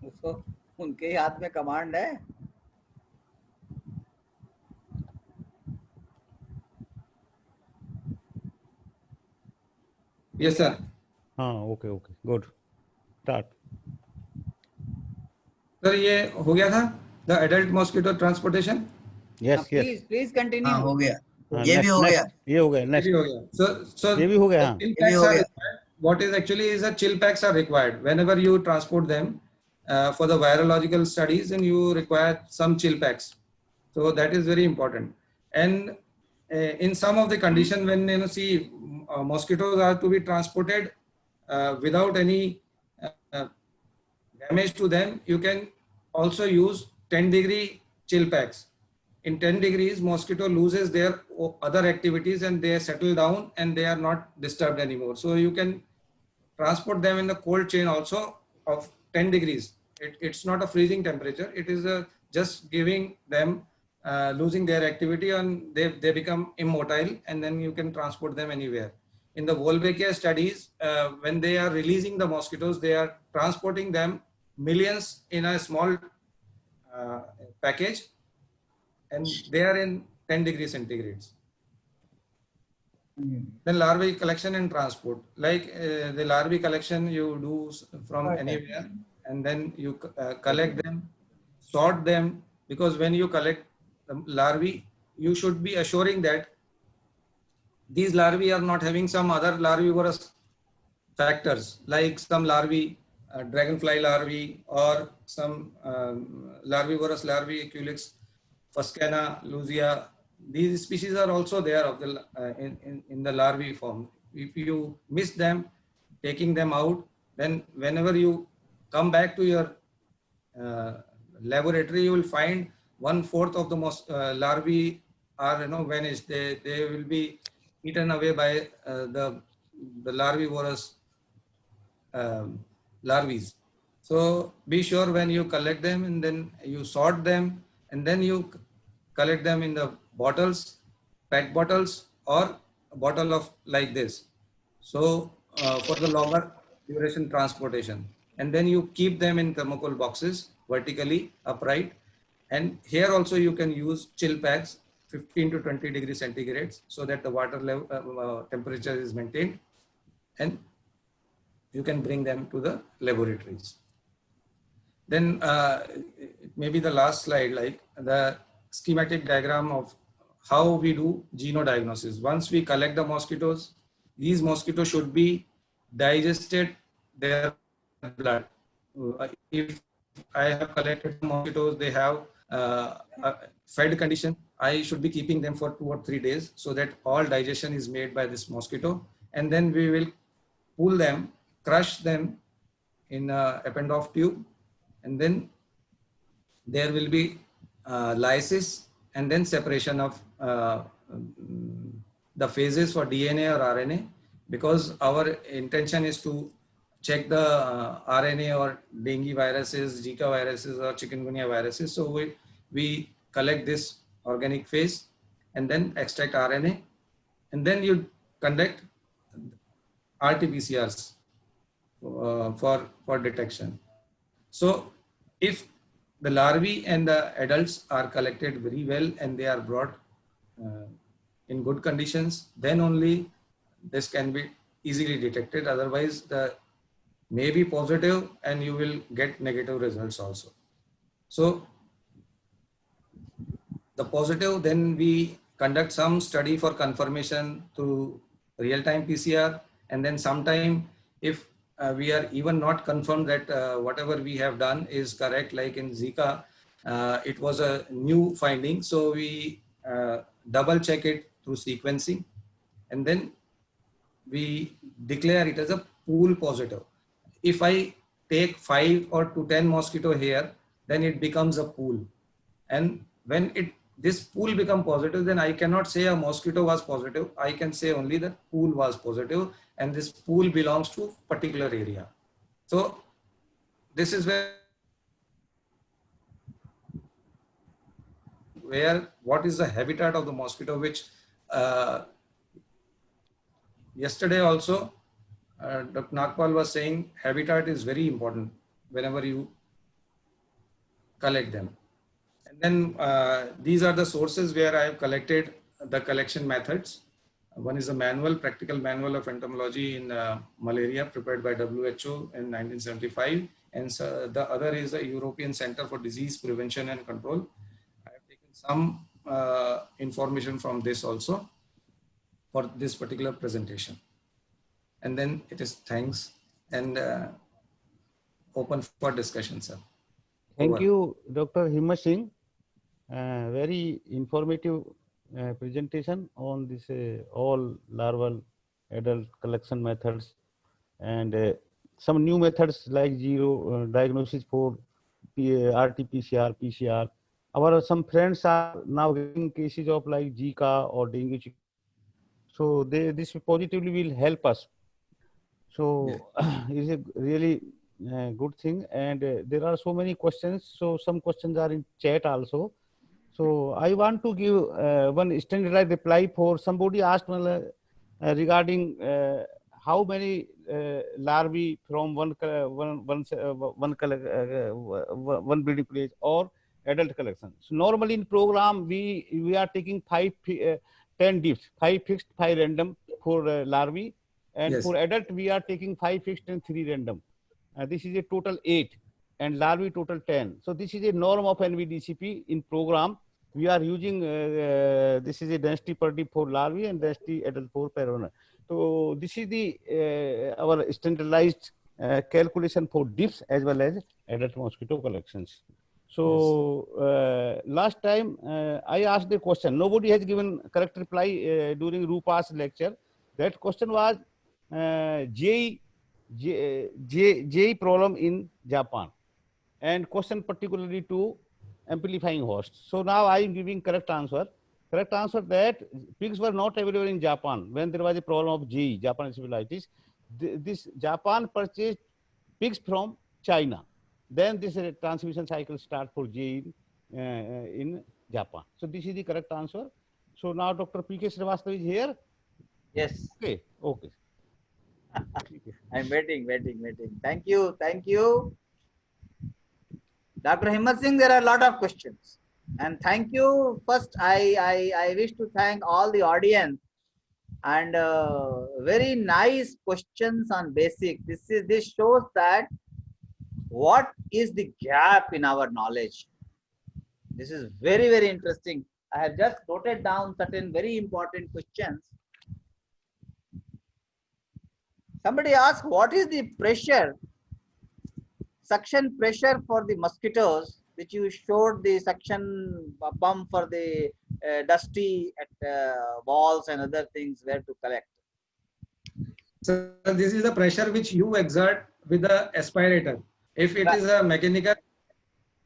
उसको उनके हाथ में कमांड है। Yes sir. हाँ, okay okay, good, start. Sir ये हो गया था the adult mosquito transportation. Yes yes, please continue. हाँ, हो गया। हाँ, ये भी हो गया। ये हो गया, नेक्स्ट हो गया। So ये भी हो गया। हाँ, chill ये भी packs हो are गया। required. What is actually is that chill packs are required whenever you transport them for the virological studies, and you require some chill packs. So that is very important. And in some of the condition, when see mosquitoes are to be transported without any damage to them, you can also use 10-degree chill packs. In 10 degrees, mosquito loses their other activities and they settle down and they are not disturbed anymore. So you can transport them in the cold chain also of 10 degrees. It's not a freezing temperature. It is just giving them losing their activity, and they become immotile, and then you can transport them anywhere. In the Wolbachia studies, when they are releasing the mosquitoes, they are transporting them millions in a small package, and they are in 10 degrees centigrades. Then larvae collection and transport, like the larvae collection you do from anywhere, and then you collect them, sort them, because when you collect the larvae, you should be assuring that these larvae are not having some other larvivorous factors, like some larvae, dragonfly larvae, or some larvivorous larvae, Culex fuscana, Lucia. These species are also there of the in the larvae form. If you miss them, taking them out, then whenever you come back to your laboratory, you will find 1/4 of the larvae are vanished. They will be eaten away by the larvivorous larvae. So be sure when you collect them, and then you sort them, and then you collect them in the bottles, PET bottles, or a bottle of like this. So for the longer duration transportation, and then you keep them in thermocol boxes vertically upright. And here also you can use chill packs 15 to 20 degrees centigrade so that the water level temperature is maintained, and you can bring them to the laboratories. Then maybe the last slide, like the schematic diagram of how we do genodiagnosis. Once we collect the mosquitoes, these mosquitoes should be digested their blood. If I have collected mosquitoes, they have a fed condition, I should be keeping them for 2 or 3 days so that all digestion is made by this mosquito. And then we will pull them, crush them in a Eppendorf tube, and then there will be lysis and then separation of the phases for DNA or RNA, because our intention is to check the RNA or dengue viruses, Zika viruses or chikungunya viruses. So we collect this organic phase and then extract RNA, and then you conduct RT-PCRs for detection. So if the larvae and the adults are collected very well and they are brought in good conditions, then only this can be easily detected. Otherwise, the may be positive and you will get negative results also. So the positive, then we conduct some study for confirmation through real-time PCR, and then sometime if we are even not confirmed that whatever we have done is correct, like in Zika, it was a new finding. So we double check it through sequencing, and then we declare it as a pool positive. If I take 5 or to 10 mosquito here, then it becomes a pool. And when this pool become positive, then I cannot say a mosquito was positive. I can say only that pool was positive, and this pool belongs to particular area. So this is where what is the habitat of the mosquito, which yesterday also Dr. Nagpal was saying habitat is very important whenever you collect them. And then these are the sources where I have collected the collection methods. One is a manual, practical manual of entomology in malaria prepared by WHO in 1975. And so the other is the European Center for Disease Prevention and Control. I have taken some information from this also for this particular presentation. And then it is thanks and open for discussion, sir. Thank Over. you, Dr. Himmat Singh. Very informative presentation on this all larval adult collection methods, and some new methods like zero diagnosis for RT-PCR, PCR. Our some friends are now getting cases of like Zika or dengue. So this positively will help us. So it's a really good thing, and there are so many questions. So some questions are in chat also. So I want to give one standardized reply for somebody asked regarding how many larvae from one breeding place or adult collection. So normally in program we are taking 10 dips, 5 fixed, 5 random for larvae, and Yes. for adult we are taking 5 fixed and 3 random. This is a total 8, and larvae total 10. So this is a norm of NVDCP in program. We are using this is a density per dip for larvae and density adult for per. So this is the our standardized calculation for dips as well as adult mosquito collections. So last time I asked the question, nobody has given correct reply during Rupa's lecture. That question was JE problem in Japan, and question particularly to amplifying hosts. So now I am giving correct answer. Correct answer that pigs were not available in Japan when there was a problem of JE, Japanese encephalitis. This Japan purchased pigs from China. Then this transmission cycle start for JE in Japan. So this is the correct answer. So now Dr. P.K. Srivastava is here. Yes. Okay. Okay. I'm waiting. Thank you. Dr. Himmat Singh, there are a lot of questions. And thank you. First, I wish to thank all the audience and very nice questions on basic. This shows that what is the gap in our knowledge. This is very, very interesting. I have just noted down certain very important questions. Somebody asked, what is the pressure, suction pressure for the mosquitoes, which you showed the suction pump for the dusty walls and other things where to collect. So this is the pressure which you exert with the aspirator. If it is a mechanical,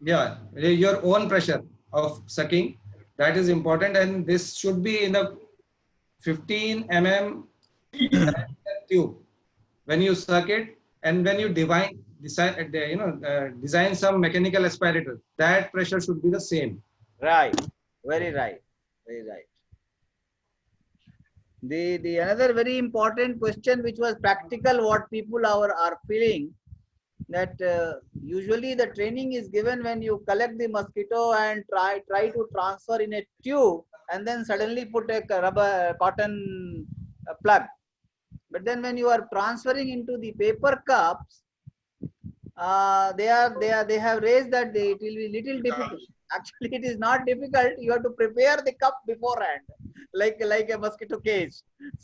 yeah, your own pressure of sucking, that is important, and this should be in a 15 mm tube when you suck it, and when you design some mechanical aspirator, that pressure should be the same. Right, very right. The another very important question, which was practical, what people are feeling, that usually the training is given when you collect the mosquito and try to transfer in a tube and then suddenly put a rubber cotton plug. But then when you are transferring into the paper cups, they have raised that it will be little difficult. Actually, it is not difficult. You have to prepare the cup beforehand, like a mosquito cage,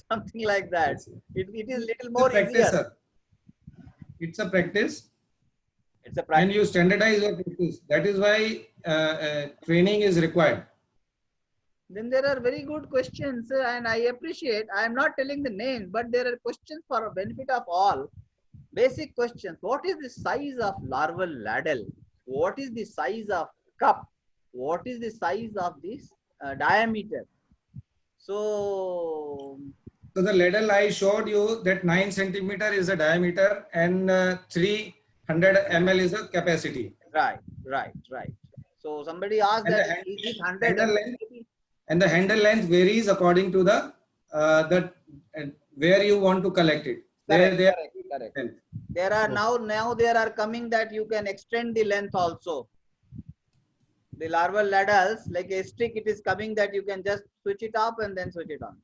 something like that. It is little more easier. Sir. It's a practice. It's a practice. And you standardize your practice. That is why training is required. Then there are very good questions, and I appreciate. I am not telling the names, but there are questions for benefit of all. Basic questions. What is the size of larval ladle? What is the size of cup? What is the size of this diameter? So the ladle I showed you, that 9 centimeter is the diameter and 300 ml is the capacity. Right. So somebody asked that is it 100 and the handle length varies according to the where you want to collect it. Correct. There are now there are coming that you can extend the length also. The larval ladles, like a stick, it is coming that you can just switch it off and then switch it on.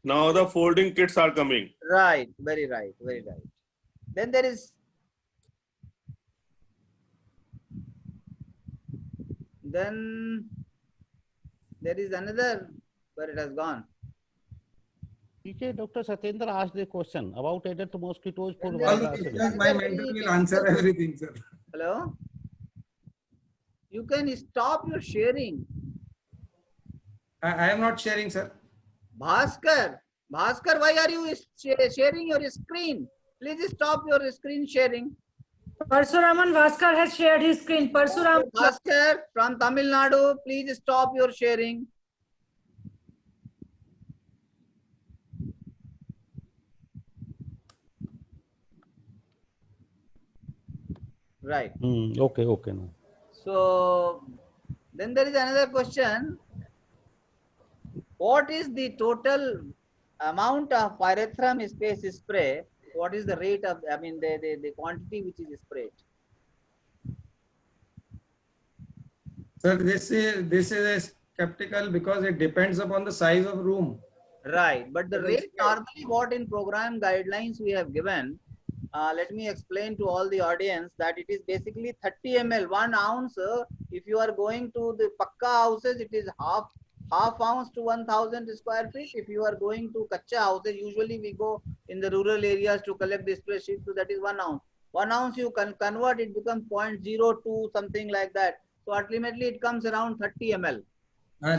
Now the folding kits are coming. Right, very right. Then there is another, but it has gone. Okay, Dr. Satyendra asked a question about adult mosquitoes for my mentor will answer everything, sir. Hello? You can stop your sharing. I am not sharing, sir. Bhaskar, why are you sharing your screen? Please stop your screen sharing. Parshuraman Bhaskar has shared his screen. Parshuraman Bhaskar from Tamil Nadu, please stop your sharing. Right. Okay. No. So then there is another question. What is the total amount of pyrethrum space spray? What is the rate of, the quantity which is sprayed? Sir, this is skeptical because it depends upon the size of room. Right, but the rate normally what in program guidelines we have given, let me explain to all the audience that it is basically 30 ml, 1 ounce. If you are going to the Pakka houses, it is half ounce to 1000 square feet. If you are going to Kacha houses, usually we go in the rural areas to collect the spray sheet, so that is 1 ounce. 1 ounce you can convert, it becomes 0.02, something like that. So ultimately it comes around 30 ml.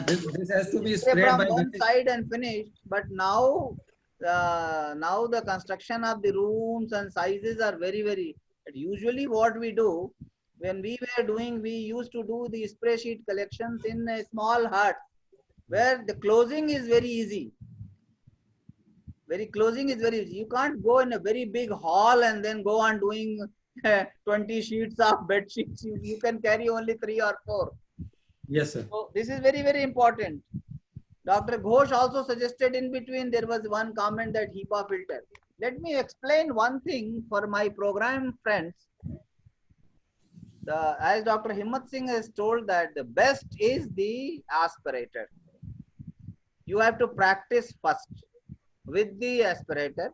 This has to be sprayed from by one side and finished, but now the construction of the rooms and sizes are very. Usually what we do, when we used to do the spray sheet collections in a small hut where the closing is very easy. You can't go in a very big hall and then go on doing 20 sheets of bed sheets. You can carry only 3 or 4. Yes, sir. So this is very important. Dr. Ghosh also suggested in between, there was one comment that HEPA filter. let me explain one thing for my program friends. As Dr. Himmat Singh has told that the best is the aspirator. You have to practice first with the aspirator,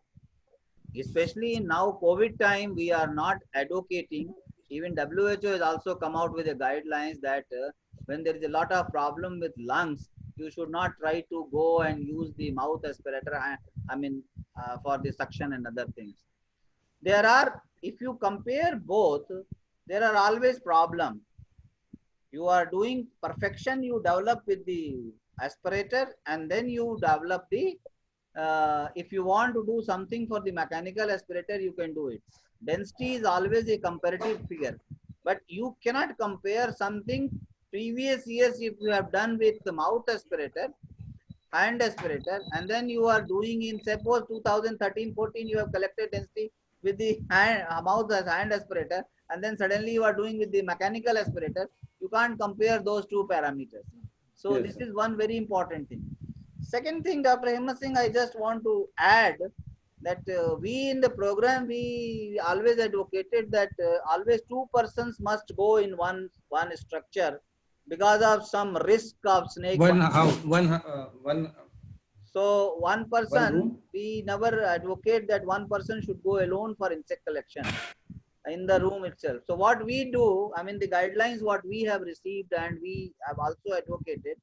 especially in now COVID time. We are not advocating. Even WHO has also come out with the guidelines that when there is a lot of problem with lungs, you should not try to go and use the mouth aspirator. For the suction and other things. There are, if you compare both, there are always problems. You are doing perfection, you develop with the aspirator, and then you develop the, if you want to do something for the mechanical aspirator, you can do it. Density is always a comparative figure, but you cannot compare something previous years if you have done with the mouth aspirator, hand aspirator, and then you are doing in suppose 2013-14 you have collected density with the mouth as hand aspirator, and then suddenly you are doing with the mechanical aspirator. You can't compare those two parameters. So Yes, this sir. is one very important thing. Second thing, Dr. Himmat Singh, I just want to add that we in the program, we always advocated that always two persons must go in one structure because of some risk of snake One bite. how one So one person, room. we never advocate that one person should go alone for insect collection in the room itself. So what we do, the guidelines what we have received, and we have also advocated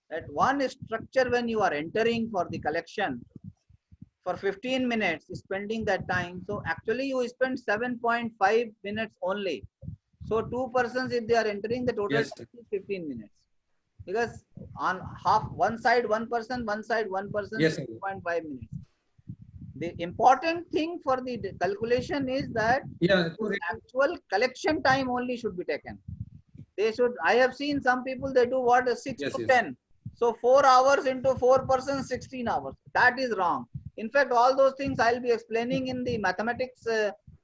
that one structure when you are entering for the collection for 15 minutes, spending that time. So actually you spend 7.5 minutes only. So two persons, if they are entering, the total Yes, time sir. is 15 minutes. Because on one side one person, Yes, sir. 6.5 minutes. The important thing for the calculation is that Yeah. actual collection time only should be taken. They should, I have seen some people, they do what, 6 Yes, to yes. 10. So 4 hours into 4 persons, 16 hours. That is wrong. In fact, all those things I'll be explaining in the mathematics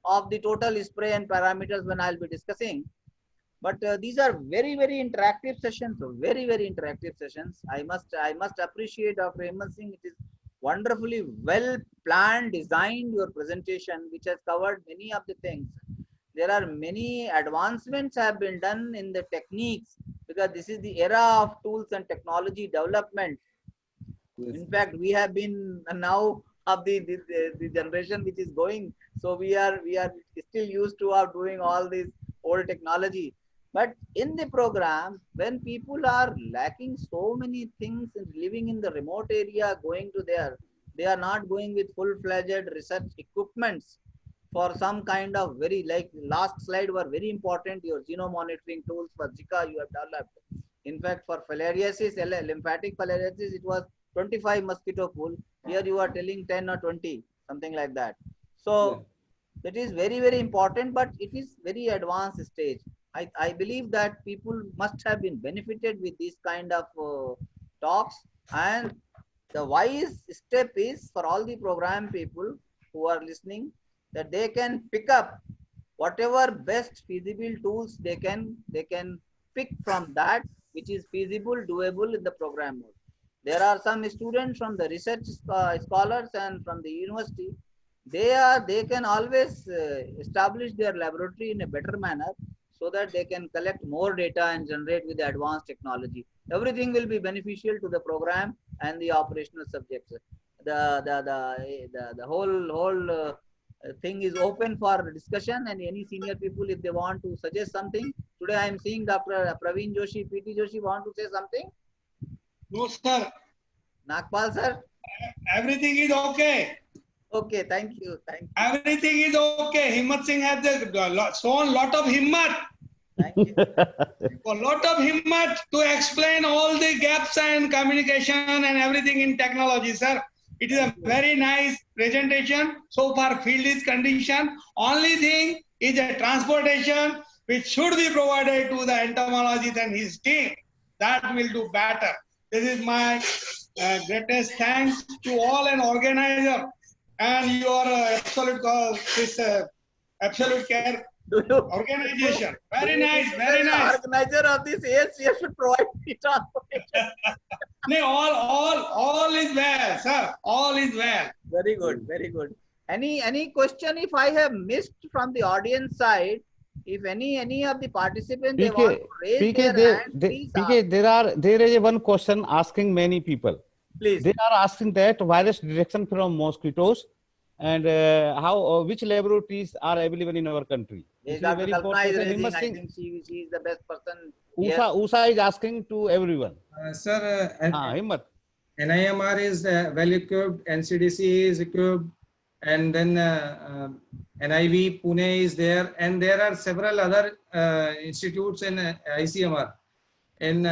of the total spray and parameters when I'll be discussing. But these are very, very interactive sessions. Very, very interactive sessions. I must appreciate Dr. Himmat Singh. It is wonderfully well planned, designed your presentation, which has covered many of the things. There are many advancements have been done in the techniques because this is the era of tools and technology development. Yes. In fact, we have been now of the generation which is going. So we are still used to are doing all this old technology. But in the program, when people are lacking so many things and living in the remote area, going to there, they are not going with full-fledged research equipments for some kind of very, like last slide were very important, your genome monitoring tools for Zika you have developed. In fact, for filariasis, lymphatic filariasis, it was 25 mosquito pool. Here you are telling 10 or 20, something like that. So that is very, very important, but it is very advanced stage. I believe that people must have been benefited with this kind of talks, and the wise step is for all the program people who are listening that they can pick up whatever best feasible tools they can pick from that which is feasible, doable in the program mode. There are some students from the research scholars and from the university. They can always establish their laboratory in a better manner so that they can collect more data and generate with the advanced technology. Everything will be beneficial to the program and the operational subjects. The whole thing is open for discussion, and any senior people, if they want to suggest something. Today I am seeing Dr. Praveen Joshi, PT Joshi want to say something? No, sir. Nagpal sir? Everything is okay. Okay, thank you. Thank you. Everything is okay. Himmat Singh has shown lot of himmat. Thank you. A lot of himmat to explain all the gaps and communication and everything in technology, sir. It is a very nice presentation. So far, field is conditioned. Only thing is a transportation which should be provided to the entomologist and his team. That will do better. This is my greatest thanks to all an organizer and your absolute care organization. Very nice, very nice. Organizer of this ASCF should provide the transportation. No, all is well, sir. All is well. Very good, very good. Any question if I have missed from the audience side? If any of the participants they want to raise their hand, please ask. PK, there is one question asking many people. Please. They are asking that virus detection from mosquitoes and which laboratories are available in our country. This is a Dr. very Kalpana is important question. raising. I think she is the best person. Usha is asking to everyone. Sir, Himmat. NIMR is well equipped, NCDC is equipped, and then NIV Pune is there, and there are several other institutes in ICMR. In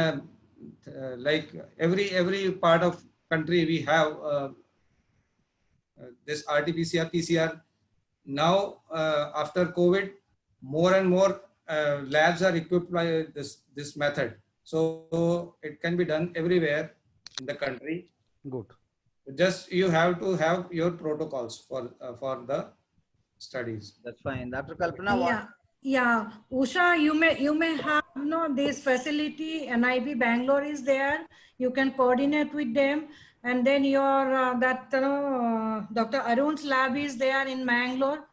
like every part of country we have this RT-PCR, PCR. Now after COVID, more and more labs are equipped by this method, so it can be done everywhere in the country. Good. Just you have to have your protocols for the studies. That's fine. Dr. Kalpana, Yeah, yeah. Usha, you may have this facility. NIV Bangalore is there. You can coordinate with them, and then your Dr. Arun's lab is there in Mangalore.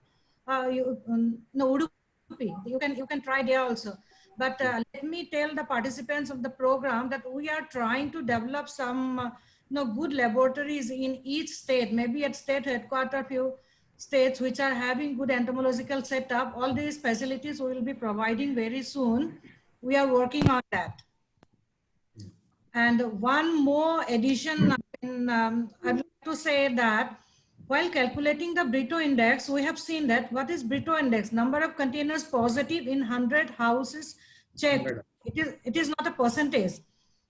Udupi. You can try there also. But let me tell the participants of the program that we are trying to develop some good laboratories in each state, maybe at state headquarters, few states which are having good entomological setup. All these facilities we will be providing very soon. We are working on that. And one more addition, I'd like to say that while calculating the Brito index, we have seen that what is Brito index? Number of containers positive in 100 houses checked. It is not a percentage.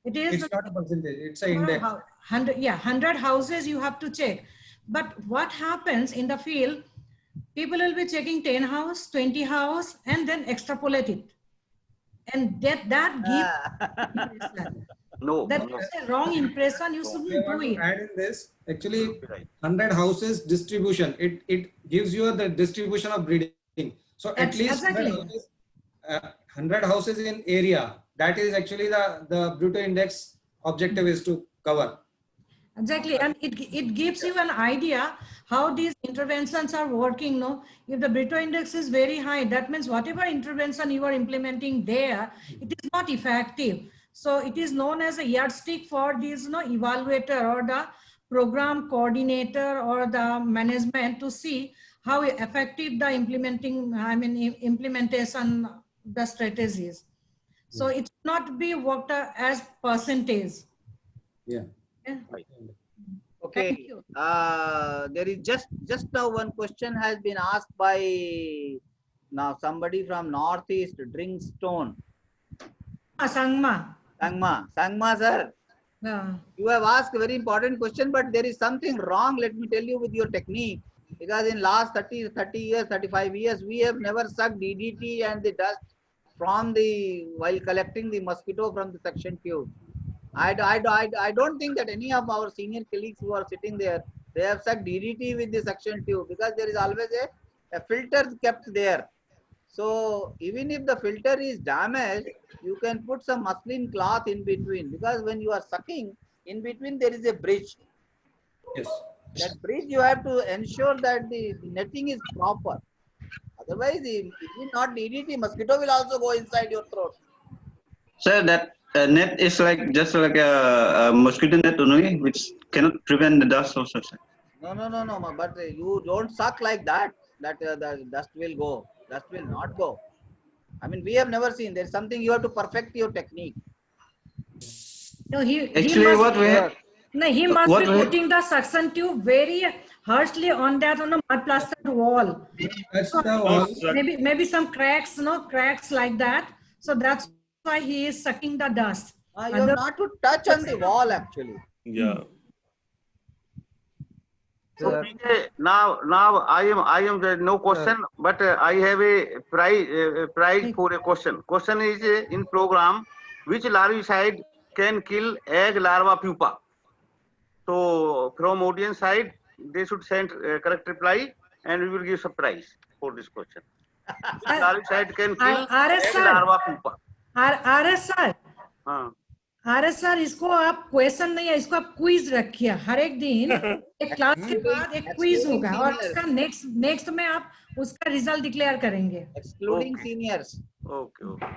It's not a percentage, it's an index. 100 houses you have to check. But what happens in the field, people will be checking 10 house, 20 house, and then extrapolate it. And that gives that's a wrong impression. You shouldn't do it. Add in this, actually 100 houses distribution. It gives you the distribution of breeding. So at least 100 houses in area. That is actually the Brito index objective is to cover. Exactly, and it gives you an idea how these interventions are working. No, if the Brito index is very high, that means whatever intervention you are implementing there, it is not effective. So it is known as a yardstick for this evaluator or the program coordinator or the management to see how effective the implementation the strategies. So it should not be worked as percentage. Yeah. Okay. There is just now one question has been asked by somebody from Northeast, Drinkstone. Sangma. Sangma sir. You have asked a very important question, but there is something wrong. Let me tell you with your technique. Because in last 30 years, 35 years, we have never sucked DDT and the dust from while collecting the mosquito from the suction tube. I don't think that any of our senior colleagues who are sitting there, they have sucked DDT with the suction tube, because there is always a filter kept there. So even if the filter is damaged, you can put some muslin cloth in between, because when you are sucking, in between there is a bridge. Yes. That bridge you have to ensure that the netting is proper. Otherwise, if not DDT, mosquito will also go inside your throat. Sir, that net is just like a mosquito net only, which cannot prevent the dust also, sir. No. But you don't suck like that. The dust will go. Dust will not go. I mean, we have never seen. There's something you have to perfect your technique. No, he must be putting the suction tube very harshly on that mud plastered wall. Maybe some cracks, cracks like that. So that's why he is sucking the dust. You have not to touch on the wall actually. Yeah. So now I am there no question, but I have a prize for a question. Question is in program, which larvicide can kill egg larva pupa? So from audience side, they should send correct reply, and we will give surprise for this question. Which larvicide can kill egg larva pupa? RS sir. अरे sir, इसको आप question नहीं है, इसको आप quiz रखिए। हर एक दिन एक क्लास के बाद एक क्विज होगा और उसका नेक्स्ट में आप उसका रिजल्ट डिक्लेयर करेंगे। Excluding Okay. seniors. Okay, okay.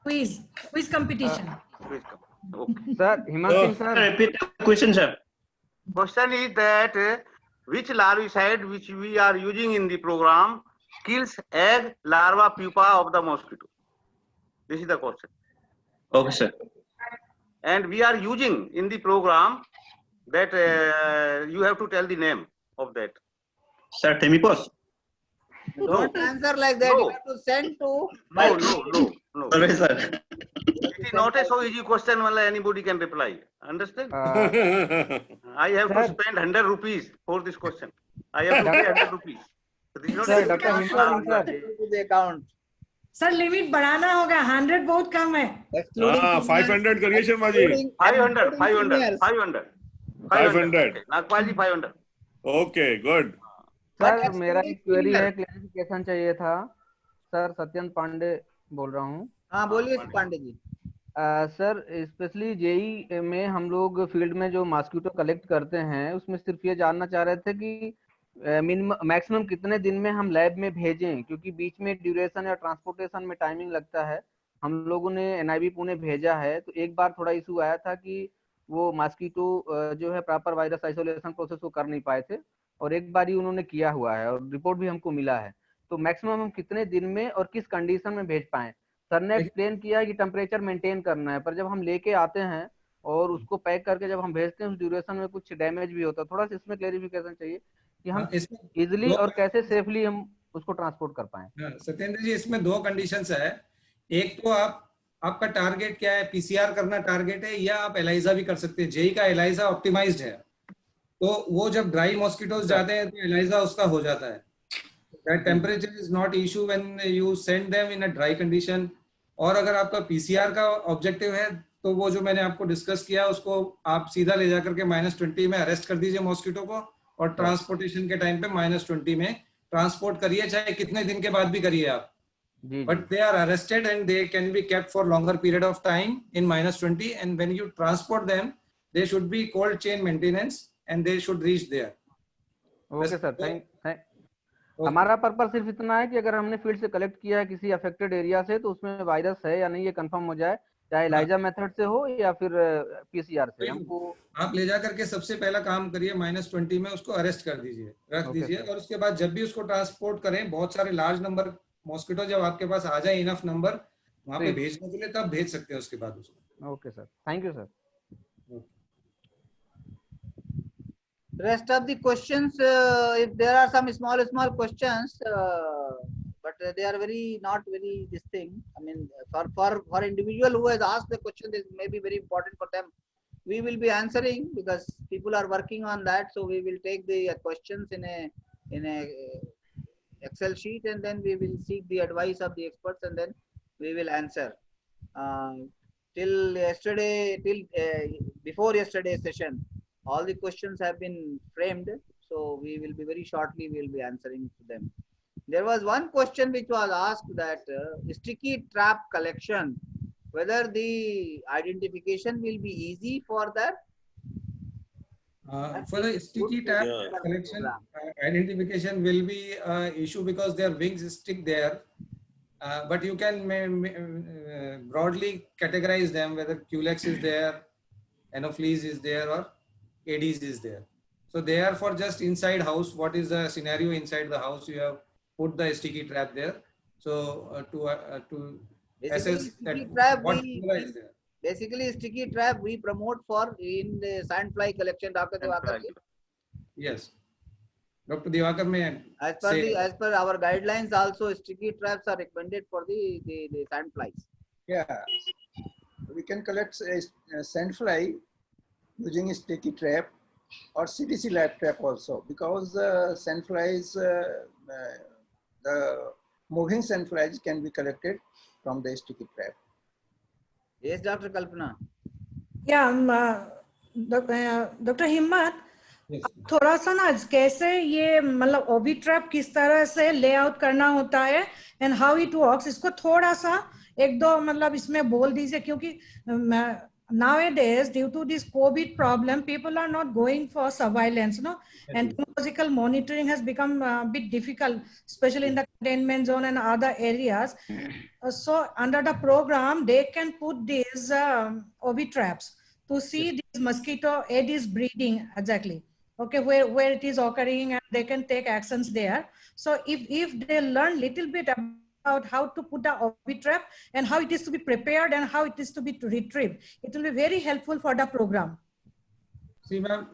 Quiz competition. Please come. Okay. Sir, Himant Singh sir. Repeat the question, sir. Question is that which larvicide which we are using in the program kills egg, larva, pupa of the mosquito? This is the question. Okay, sir. And we are using in the program that you have to tell the name of that. Sir, Temipos. Don't answer like that. No. You have to send to. No. Sorry, sir. It is not a so easy question where anybody can reply. Understand? I have to spend 100 rupees for this question. I have to pay 100 rupees. So this is not Sir, a Dr. Himant Singh sir. To the account. Sir limit बढ़ाना होगा, 100 बहुत कम है। Excluding हाँ, 500 करिए Sharma ji. excluding- 500. seniors. 500. Nagpal जी 500. Okay, good. Sir मेरा एक query है, clarification चाहिए था। सर सत्येंद्र पांडे बोल रहा हूँ। हाँ बोलिए Pandey ji. Sir specially JEE में हम लोग फील्ड में जो मॉस्किटो कलेक्ट करते हैं उसमें सिर्फ ये जानना चाह रहे थे कि मैक्सिमम कितने दिन में हम लैब में भेजें, क्योंकि बीच में ड्यूरेशन या ट्रांसपोर्टेशन में टाइमिंग लगता है। हम लोगों ने एनआईवी पुणे भेजा है तो एक बार थोड़ा इशू आया था कि वो मॉस्किटो जो है प्रॉपर वायरस आइसोलेशन प्रोसेस को कर नहीं पाए थे, और एक बार ही उन्होंने किया हुआ है और रिपोर्ट भी हमको मिला है। तो मैक्सिमम हम कितने दिन में और किस कंडीशन में भेज पाए? सर ने एक्सप्लेन किया कि टेम्परेचर मेंटेन करना है, पर जब हम लेके आते हैं और उसको पैक करके जब हम भेजते हैं उस ड्यूरेशन में कुछ डैमेज भी होता है। थोड़ा सा इसमें क्लेरिफिकेशन चाहिए कि हम इजिली और कैसे सेफली हम उसको ट्रांसपोर्ट कर पाए। सत्येंद्र जी, इसमें दो कंडीशंस है। एक तो आपका टारगेट क्या है, पीसीआर करना टारगेट है या आप एलाइजा भी कर सकते हैं। जेई का एलाइजा ऑप्टिमाइज्ड है, तो वो जब ड्राई मॉस्किटोज जाते हैं तो एलाइजा उसका हो जाता है। That temperature is not issue when you send them in a dry condition. और अगर आपका पीसीआर का ऑब्जेक्टिव है तो वो जो मैंने आपको डिस्कस किया उसको आप सीधा ले जाकर के -20 में अरेस्ट कर दीजिए मॉस्किटो को, और ट्रांसपोर्टेशन के टाइम पे -20 में ट्रांसपोर्ट करिए, चाहे कितने दिन के बाद भी करिए आप। But they are arrested and they can be kept for longer period of time in -20, and when you transport them they should be cold chain maintenance and they should reach there. Okay sir, thank. हमारा purpose सिर्फ इतना है कि अगर हमने field से collect किया है किसी अफेक्टेड एरिया से तो उसमें वायरस है या नहीं ये कंफर्म हो जाए, चाहे एलाइजा मेथड से हो या फिर पीसीआर से। हमको आप ले जा करके सबसे पहला काम करिए, -20 में उसको अरेस्ट कर दीजिए, रख दीजिए, और उसके बाद जब भी उसको ट्रांसपोर्ट करें, बहुत सारे लार्ज नंबर मॉस्किटो जब आपके पास आ जाए इनफ नंबर वहां पे भेजने के लिए, तब भेज सकते हैं उसके बाद उसको। Okay sir, thank you sir. Rest of the questions, if there are some small questions, but they are not very this thing. I mean, for individual who has asked the question, this may be very important for them. We will be answering because people are working on that. So we will take the questions in a Excel sheet, and then we will seek the advice of the experts, and then we will answer. Before yesterday's session, all the questions have been framed, so we will be very shortly we will be answering to them. There was one question which was asked that sticky trap collection, whether the identification will be easy for that. For the sticky trap collection, identification will be an issue because their wings stick there. But you can broadly categorize them, whether Culex is there, Anopheles is there, or Aedes is there. So they are for just inside house. What is the scenario inside the house? You have put the sticky trap there. So to assess that what is there. Basically, sticky trap we promote for in the sandfly collection. Dr. Divakar. Yes, Dr. Divakar may as per our guidelines, also sticky traps are recommended for the sandflies. Yeah, we can collect a sandfly using a sticky trap or CTC lab trap also, because sandflies, the moving sandflies can be collected from the sticky trap. Yes, Dr. Kalpana. Yeah, Dr. Himmat, थोड़ा सा ना कैसे ये मतलब ओवी trap किस तरह से लेआउट करना होता है एंड हाउ इट वर्क्स, इसको थोड़ा सा एक दो मतलब इसमें बोल दीजिए, क्योंकि nowadays, due to this COVID problem, people are not going for surveillance. No, entomological monitoring has become a bit difficult, especially in the containment zone and other areas. So under the program, they can put these OV traps to see this mosquito Aedes breeding exactly. Okay, where it is occurring, and they can take actions there. So if they learn little bit about how to put the OV trap and how it is to be prepared and how it is to be retrieved, it will be very helpful for the program. See, ma'am,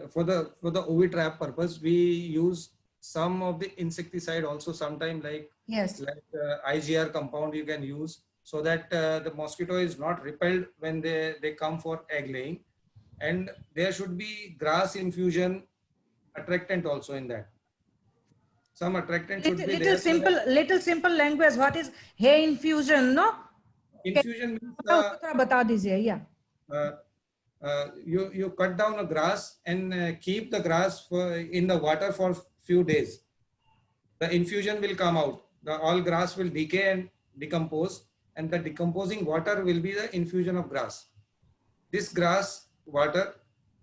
for the OV trap purpose, we use some of the insecticide also. Sometime like IGR compound you can use, so that the mosquito is not repelled when they come for egg laying. And there should be grass infusion attractant also in that. Some attractant should be there. Little simple language. What is hay infusion? No. Infusion means bata dijiye, yeah. You cut down the grass and keep the grass in the water for few days. The infusion will come out. All grass will decay and decompose, and the decomposing water will be the infusion of grass. This grass water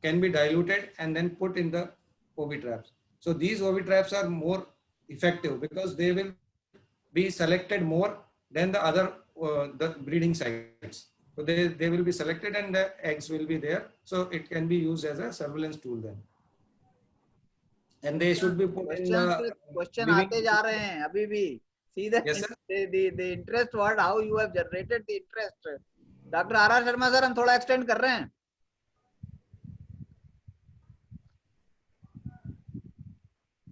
can be diluted and then put in the OV traps. So these OV traps are more effective because they will be selected more than the other the breeding sites. So they will be selected and the eggs will be there. So it can be used as a surveillance tool then. And they should be put in the question aate ja rahe hain abhi bhi. See the interest word, how you have generated the interest. Dr. R.R. Sharma sir, हम थोड़ा extend कर रहे हैं.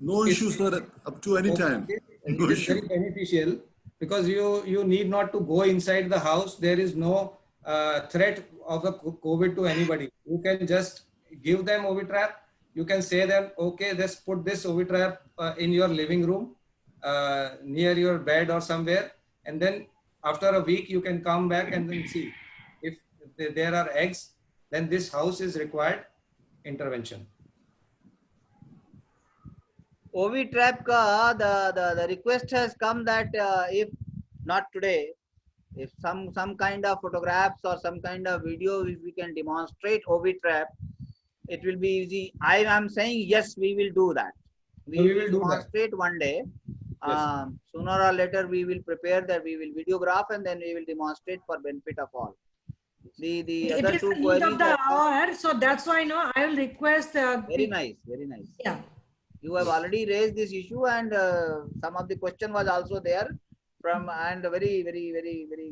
No issue, sir. Up to any time. No it is issue. very beneficial because you need not to go inside the house. There is no threat of the COVID to anybody. You can just give them OV trap. You can say them, okay, let's put this OV trap in your living room, near your bed or somewhere. And then after a week, you can come back and then see if there are eggs, then this house is required intervention. OV trap ka the request has come that if not today, if some kind of photographs or some kind of video, if we can demonstrate OV trap, it will be easy. I am saying yes, we will do that. We will demonstrate one day. Yes. Sooner or later, we will prepare that. We will videograph and then we will demonstrate for benefit of all. The other two queries. Of the hour, so that's why I will request. Very nice, very nice. Yeah. You have already raised this issue, and some of the question was also there from, and a very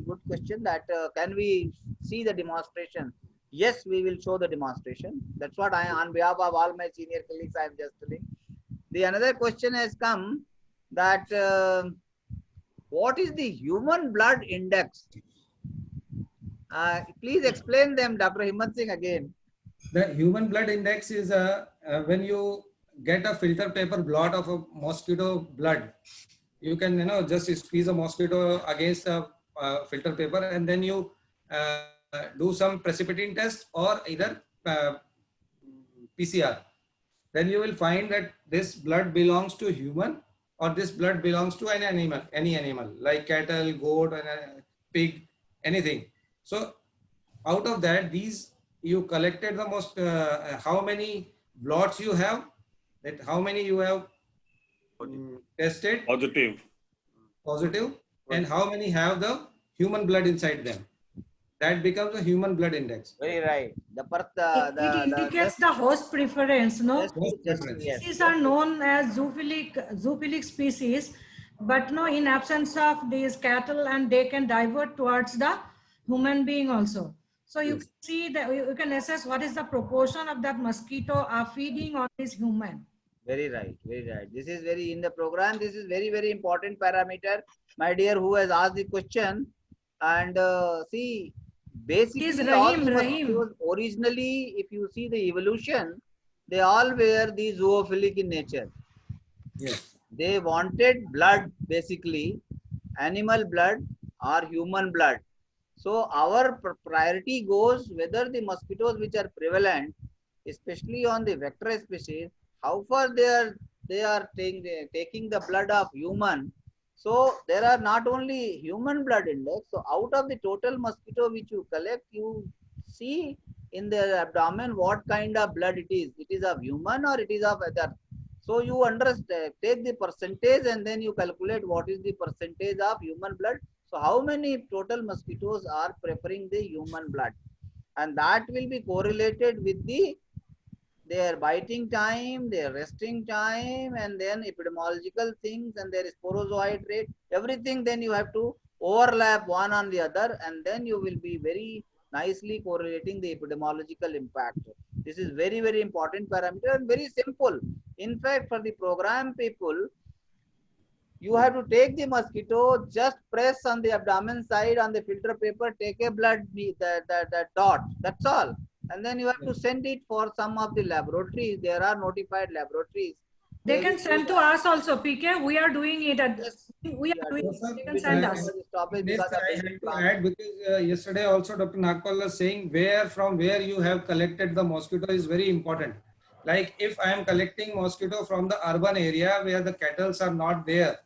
good question that can we see the demonstration? Yes, we will show the demonstration. That's what I, on behalf of all my senior colleagues, I am just telling. The another question has come that what is the human blood index? Please explain them, Dr. Himmat Singh, again. The human blood index is when you get a filter paper blot of a mosquito blood, you can just squeeze a mosquito against a filter paper, and then you do some precipitin test or either PCR. Then you will find that this blood belongs to human or this blood belongs to an animal, any animal like cattle, goat, and pig, anything. So out of that, these you collected the most how many blots you have, that how many you have tested positive, and how many have the human blood inside them. That becomes a human blood index. Very right. It indicates the host preference, no? Species are known as zoophilic species, but no, in absence of these cattle, and they can divert towards the human being also. So you can see that you can assess what is the proportion of that mosquito are feeding on this human. Very right, very right. This is very, in the program, this is very important parameter, my dear, who has asked the question. And see, basically all the mosquitoes originally, if you see the evolution, they all were the zoophilic in nature. Yes. They wanted blood, basically, animal blood or human blood. So our priority goes whether the mosquitoes which are prevalent, especially on the vector species, how far they are taking the blood of human. So there are not only human blood index. So out of the total mosquito which you collect, you see in their abdomen what kind of blood it is. It is of human or it is of other. So you understand, take the percentage and then you calculate what is the percentage of human blood. So how many total mosquitoes are preferring the human blood, and that will be correlated with their biting time, their resting time, and then epidemiological things and their sporozoite rate, everything. Then you have to overlap one on the other, and then you will be very nicely correlating the epidemiological impact. This is very, very important parameter and very simple. In fact, for the program people, you have to take the mosquito, just press on the abdomen side on the filter paper, take a blood, the dot, that's all. And then you have to send it for some of the laboratories. There are notified laboratories. They can send to us also, PK. We are doing it. We are doing it. They can send us. This I have to add, because yesterday also Dr. Nagpal was saying from where you have collected the mosquito is very important. Like if I am collecting mosquito from the urban area where the cattle are not there,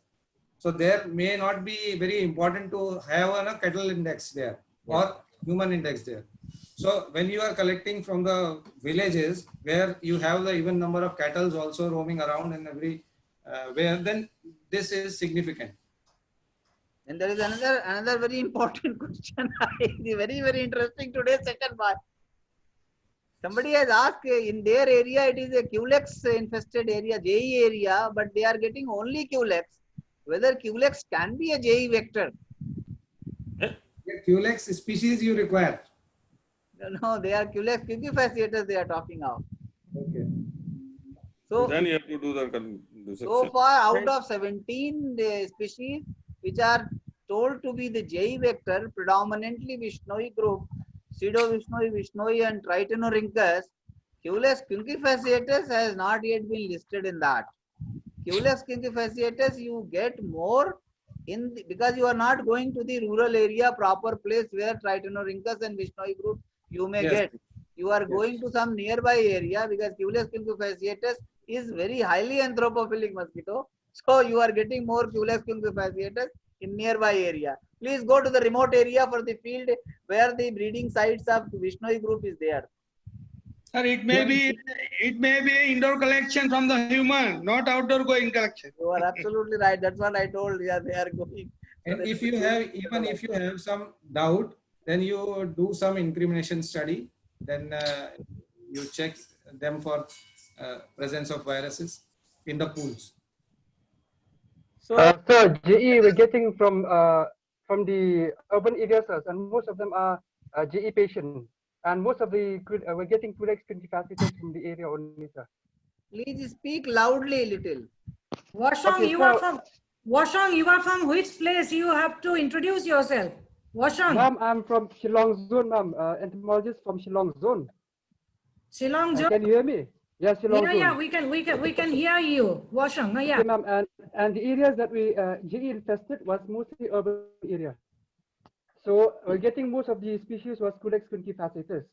so there may not be very important to have a cattle index there or human index there. So when you are collecting from the villages where you have the even number of cattle also roaming around in every where, then this is significant. And there is another very important question. Very, very interesting today's session. Somebody has asked, in their area it is a Culex infested area, JE area, but they are getting only Culex. Whether Culex can be a JE vector? Culex species you require. No, they are Culex cuncifasciatus they are talking of. Okay. So then you have to do the so far, out of 17 species which are told to be the JE vector, predominantly Vishnoi group, Pseudovishnoi, Vishnoi and Tritinorhynchus, Culex cuncifasciatus has not yet been listed in that. Culex cuncifasciatus you get more because you are not going to the rural area, proper place where Tritinorhynchus and Vishnoi group you may get. You are going to some nearby area because Culex cuncifasciatus is very highly anthropophilic mosquito. So you are getting more Culex cuncifasciatus in nearby area. Please go to the remote area for the field where the breeding sites of Vishnoi group is there. Sir, it may be indoor collection from the human, not outdoor going collection. You are absolutely right. That's what I told. Yeah, they are going. And if you have some doubt, then you do some incrimination study. Then you check them for presence of viruses in the pools. So JE we're getting from the urban areas, and most of them are JE patients, and most of the we're getting Culex cuncifasciatus from the area only, sir. Please speak loudly a little. Washong, Okay, you are from which place? You have to introduce yourself. Washong. Ma'am, I'm from Shillong zone, ma'am. Entomologist from Shillong zone. Shillong zone. Can you hear me? Yes, Shillong zone. Yeah, we can hear you. Washong, yeah. Okay, ma'am, and the areas that we JE infested was mostly urban area. So we're getting most of the species was Culex cuncifasciatus.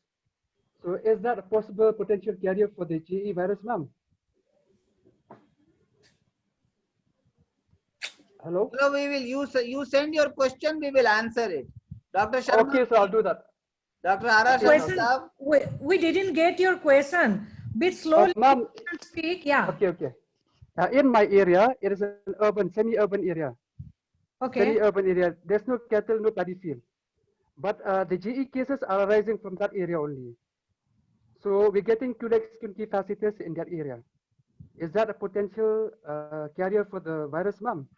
So is that a possible potential carrier for the JE virus, ma'am? Hello? Hello, we will you send your question, we will answer it. Dr. Sharma. Okay, so I'll do that. Dr. R.R. Question, Sharma. we didn't get your question. Bit slowly. Ma'am, speak. Yeah. Okay. In my area, it is an urban, semi-urban area. Okay. Semi-urban area. There's no cattle, no paddy field. But the JE cases are arising from that area only. So we're getting Culex cuncifasciatus in that area. Is that a potential carrier for the virus, ma'am?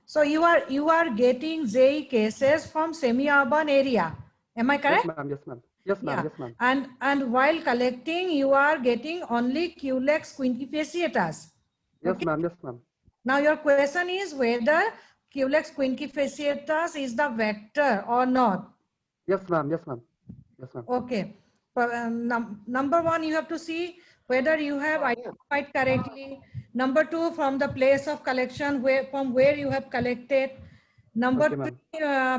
So you are getting JE cases from semi-urban area. Am I correct? Yes, ma'am. Yes, ma'am. Yes, ma'am. Yeah. Yes, ma'am. And while collecting, you are getting only Culex cuncifasciatus. Yes, Okay? ma'am. Yes, ma'am. Now your question is whether Culex cuncifasciatus is the vector or not. Yes, ma'am. Yes, ma'am. Yes, ma'am. Okay. Number one, you have to see whether you have identified correctly. Number two, from the place of collection, from where you have collected. Number three,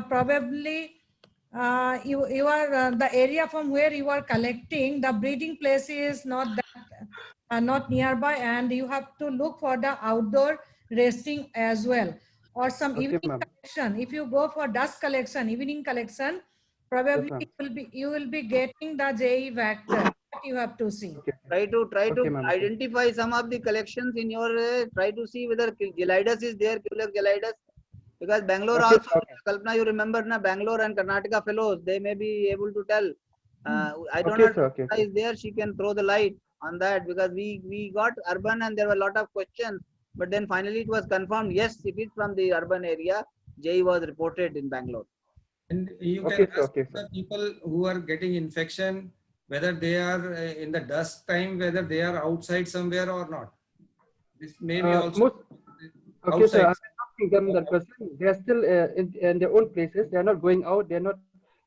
probably you are the area from where you are collecting, the breeding place is not that not nearby, and you have to look for the outdoor resting as well, or some evening collection. If you go for dusk collection, evening collection, Probably ma'am. you will be getting the JE vector that you have to see. Try to Okay, ma'am. identify some of the collections in your. Try to see whether Gelidas is there, Culex Gelidas, because Bangalore Okay, also. okay. Kalpana, you remember na Bangalore and Karnataka fellows, they may be able to tell. I don't Okay, know sir, if okay, Kalpana is there. She can throw the light on that, because we got urban and there were a lot of questions, but then finally it was confirmed. Yes, it is from the urban area. JE was reported in Bangalore. And you Okay, can sir, ask okay, sir. the people who are getting infection whether they are in the dusk time, whether they are outside somewhere or not. This may be also Okay, sir. outside. I'm asking them that question. They are still in their own places. They are not going out. They are not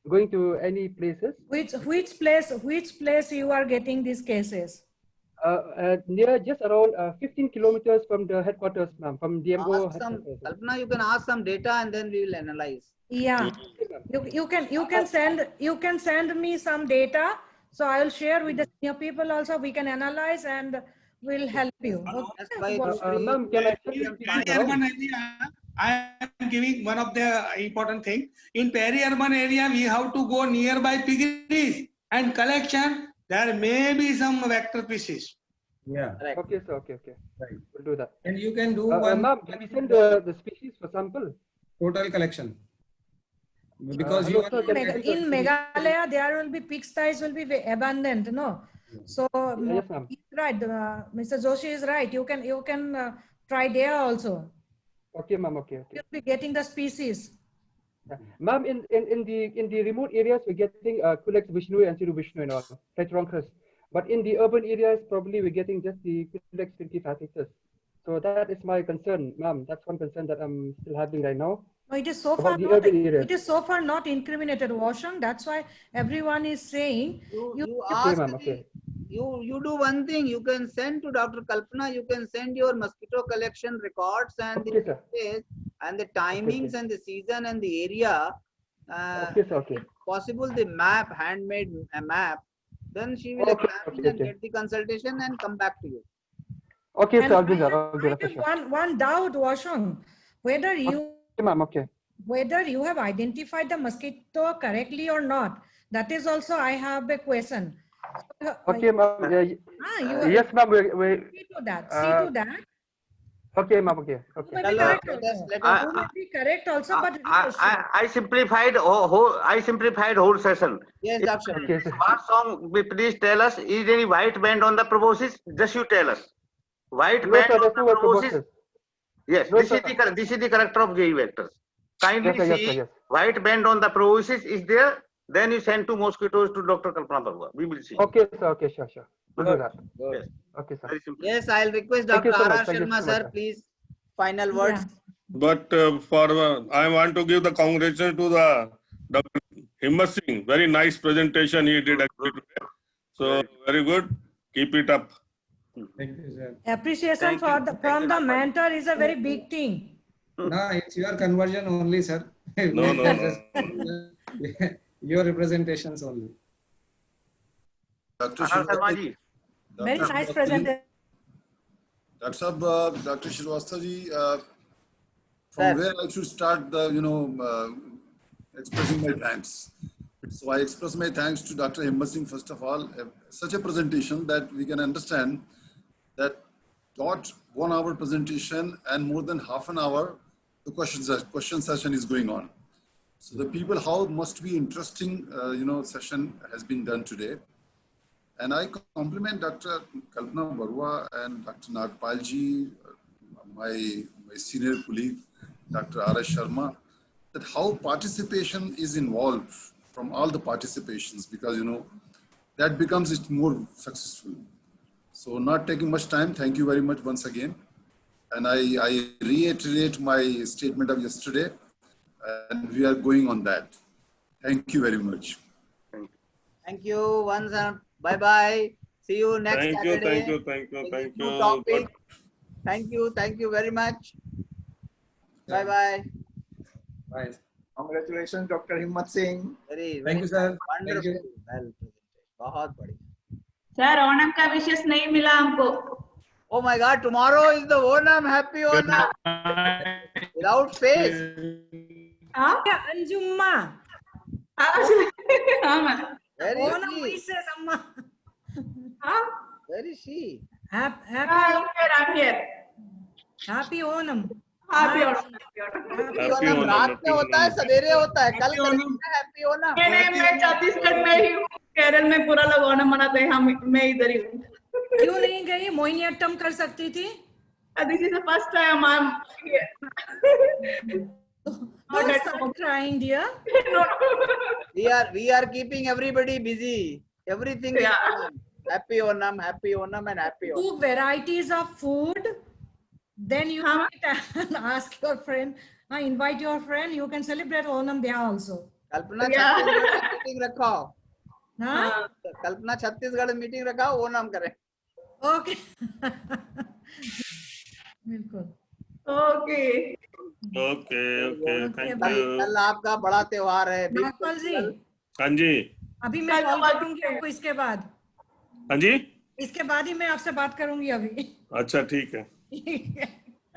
going to any places. Which place you are getting these cases? Near just around 15 kilometers from the headquarters, ma'am, from DMO Ask some, headquarters. Kalpana, you can ask some data and then we will analyze. Yeah, you can send me some data, so I will share with the senior people also. We can analyze and we'll help you. Okay? Ma'am, can I send In peri-urban area, I am giving one of the important thing. In peri-urban area, we have to go nearby piggeries and collection. There may be some vector pieces. Yeah. Okay, sir. Okay. Right. We'll do that. And you can do one. Ma'am, can we send the species for sample? Total collection. Because hello, you sir, can I send In Meghalaya, there will be pigsties will be abundant, no? So Yes, ma'am. he's right. Mr. Joshi is right. You can try there also. Okay, ma'am. Okay. You'll be getting the species. Yeah. Ma'am, in the remote areas, we're getting Culex Vishnu and Siru Vishnu and all, Tetronchrus. But in the urban areas, probably we're getting just the Culex Pintifacitus. So that is my concern, ma'am. That's one concern that I'm still having right now. No, it is so About far the not, urban areas. it is so far not incriminated, Washington. That's why everyone is saying You Okay, ask ma'am. Okay. you do one thing. You can send to Dr. Kalpana. You can send your mosquito collection records and Okay, the sir. days and the timings and the season and the area. Okay, sir. Okay. If possible, the map, handmade map. Then she will examine and get the consultation and come back to you. Okay, And sir. I'll do that. I have one doubt, Washington, whether you Okay, ma'am. Okay. whether you have identified the mosquito correctly or not. That is also I have a question. Okay, ma'am. Yes, ma'am. See to that. See to that. Okay, ma'am. Okay. You may be correct also. You may be correct also, but I simplified whole session. Yes, doctor. In smart song, please tell us, is any white band on the proboscis? Just you tell us. White No, band sir, on there's the no white proboscis. proboscis. Yes, No, this sir. is the character of JE vectors. Kindly Yes, sir, yes, see sir, yes. white band on the proboscis is there. Then you send two mosquitoes to Dr. Kalpana Barua. We will see. Okay, sir. Okay, sure. We'll do that. Yes. Okay, sir. Very simple. Yes, I'll request Thank you Dr. so much. R.R. Thank you Sharma, so much, sir, sir. please. Final words. But I want to give the congratulations to the Dr. Himmat Singh. Very nice presentation he did actually today. So very good. Keep it up. Thank you, sir. appreciation from the mentor is a very big thing. No, it's your conversion only, sir. No. Your representations only. Dr. Sharma ji. Very nice presentation. Dr. Srivastava ji, from where I should start the, expressing my thanks. So I express my thanks to Dr. Himmat Singh, first of all, such a presentation that we can understand that got 1 hour presentation and more than half an hour, the question session is going on. So the people, how must be interesting, session has been done today. And I compliment Dr. Kalpana Barua and Dr. Nagpal ji, my senior colleague, Dr. R.S. Sharma, that how participation is involved from all the participations, because, that becomes it more successful. So not taking much time, thank you very much once again. And I reiterate my statement of yesterday, and we are going on that. Thank you very much. Thank you. Once bye-bye. See you next Saturday. Thank you. New topic. Thank you very much. Bye-bye. Bye. Congratulations, Dr. Himmat Singh. Thank you, sir. Wonderful. Thank you. Well presented. बहुत बढ़िया. Sir Onam का विशेष नहीं मिला हमको. Oh my God! Tomorrow is the Onam. Happy Onam. Without face. Anjumma. हाँ ma'am. Where is Onam she? wishes, Amma. हाँ Where is she? Happy I'm here. Happy Onam. Happy Hi. Onam. Happy Onam रात में होता है, सवेरे होता है, कल करेंगे हैप्पी ओनम। नहीं, मैं छत्तीसगढ़ में ही हूँ, केरल में पूरा लोग ओणम मनाते हैं, हम मैं इधर ही हूँ। क्यों नहीं गई? मोहिनीअट्टम कर सकती थी। This is the first time I'm here. Don't start crying, dear. We are keeping everybody busy. Everything is Onam. Happy Onam, happy Onam, and happy Onam. Cook varieties of food. Then you can ask your friend, invite your friend. You can celebrate Onam there also. Kalpana Chhattisgarh meeting रखाओ। हाँ? Kalpana Chhattisgarh meeting रखाओ, ओनम करें। Okay. बिल्कुल। Okay. Okay. Thank कल you. कल आपका बड़ा त्योहार है। Big नागपाल जी, हाँ जी। अभी मैं कॉल करूंगी आपको इसके बाद। हाँ जी। इसके बाद ही मैं आपसे बात करूंगी अभी। अच्छा ठीक है।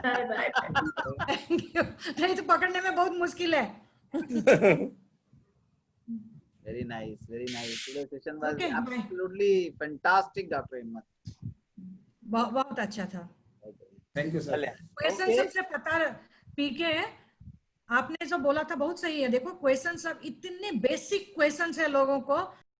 Thank you. नहीं तो पकड़ने में बहुत मुश्किल है। Very nice, very nice. Today's session was Okay, bye. absolutely fantastic, Dr. Himmat. बहुत अच्छा था। Thank you, sir. क्वेश्चन सबसे पता पीके आपने जो बोला था बहुत सही है। देखो क्वेश्चन सब इतने बेसिक क्वेश्चन है लोगों को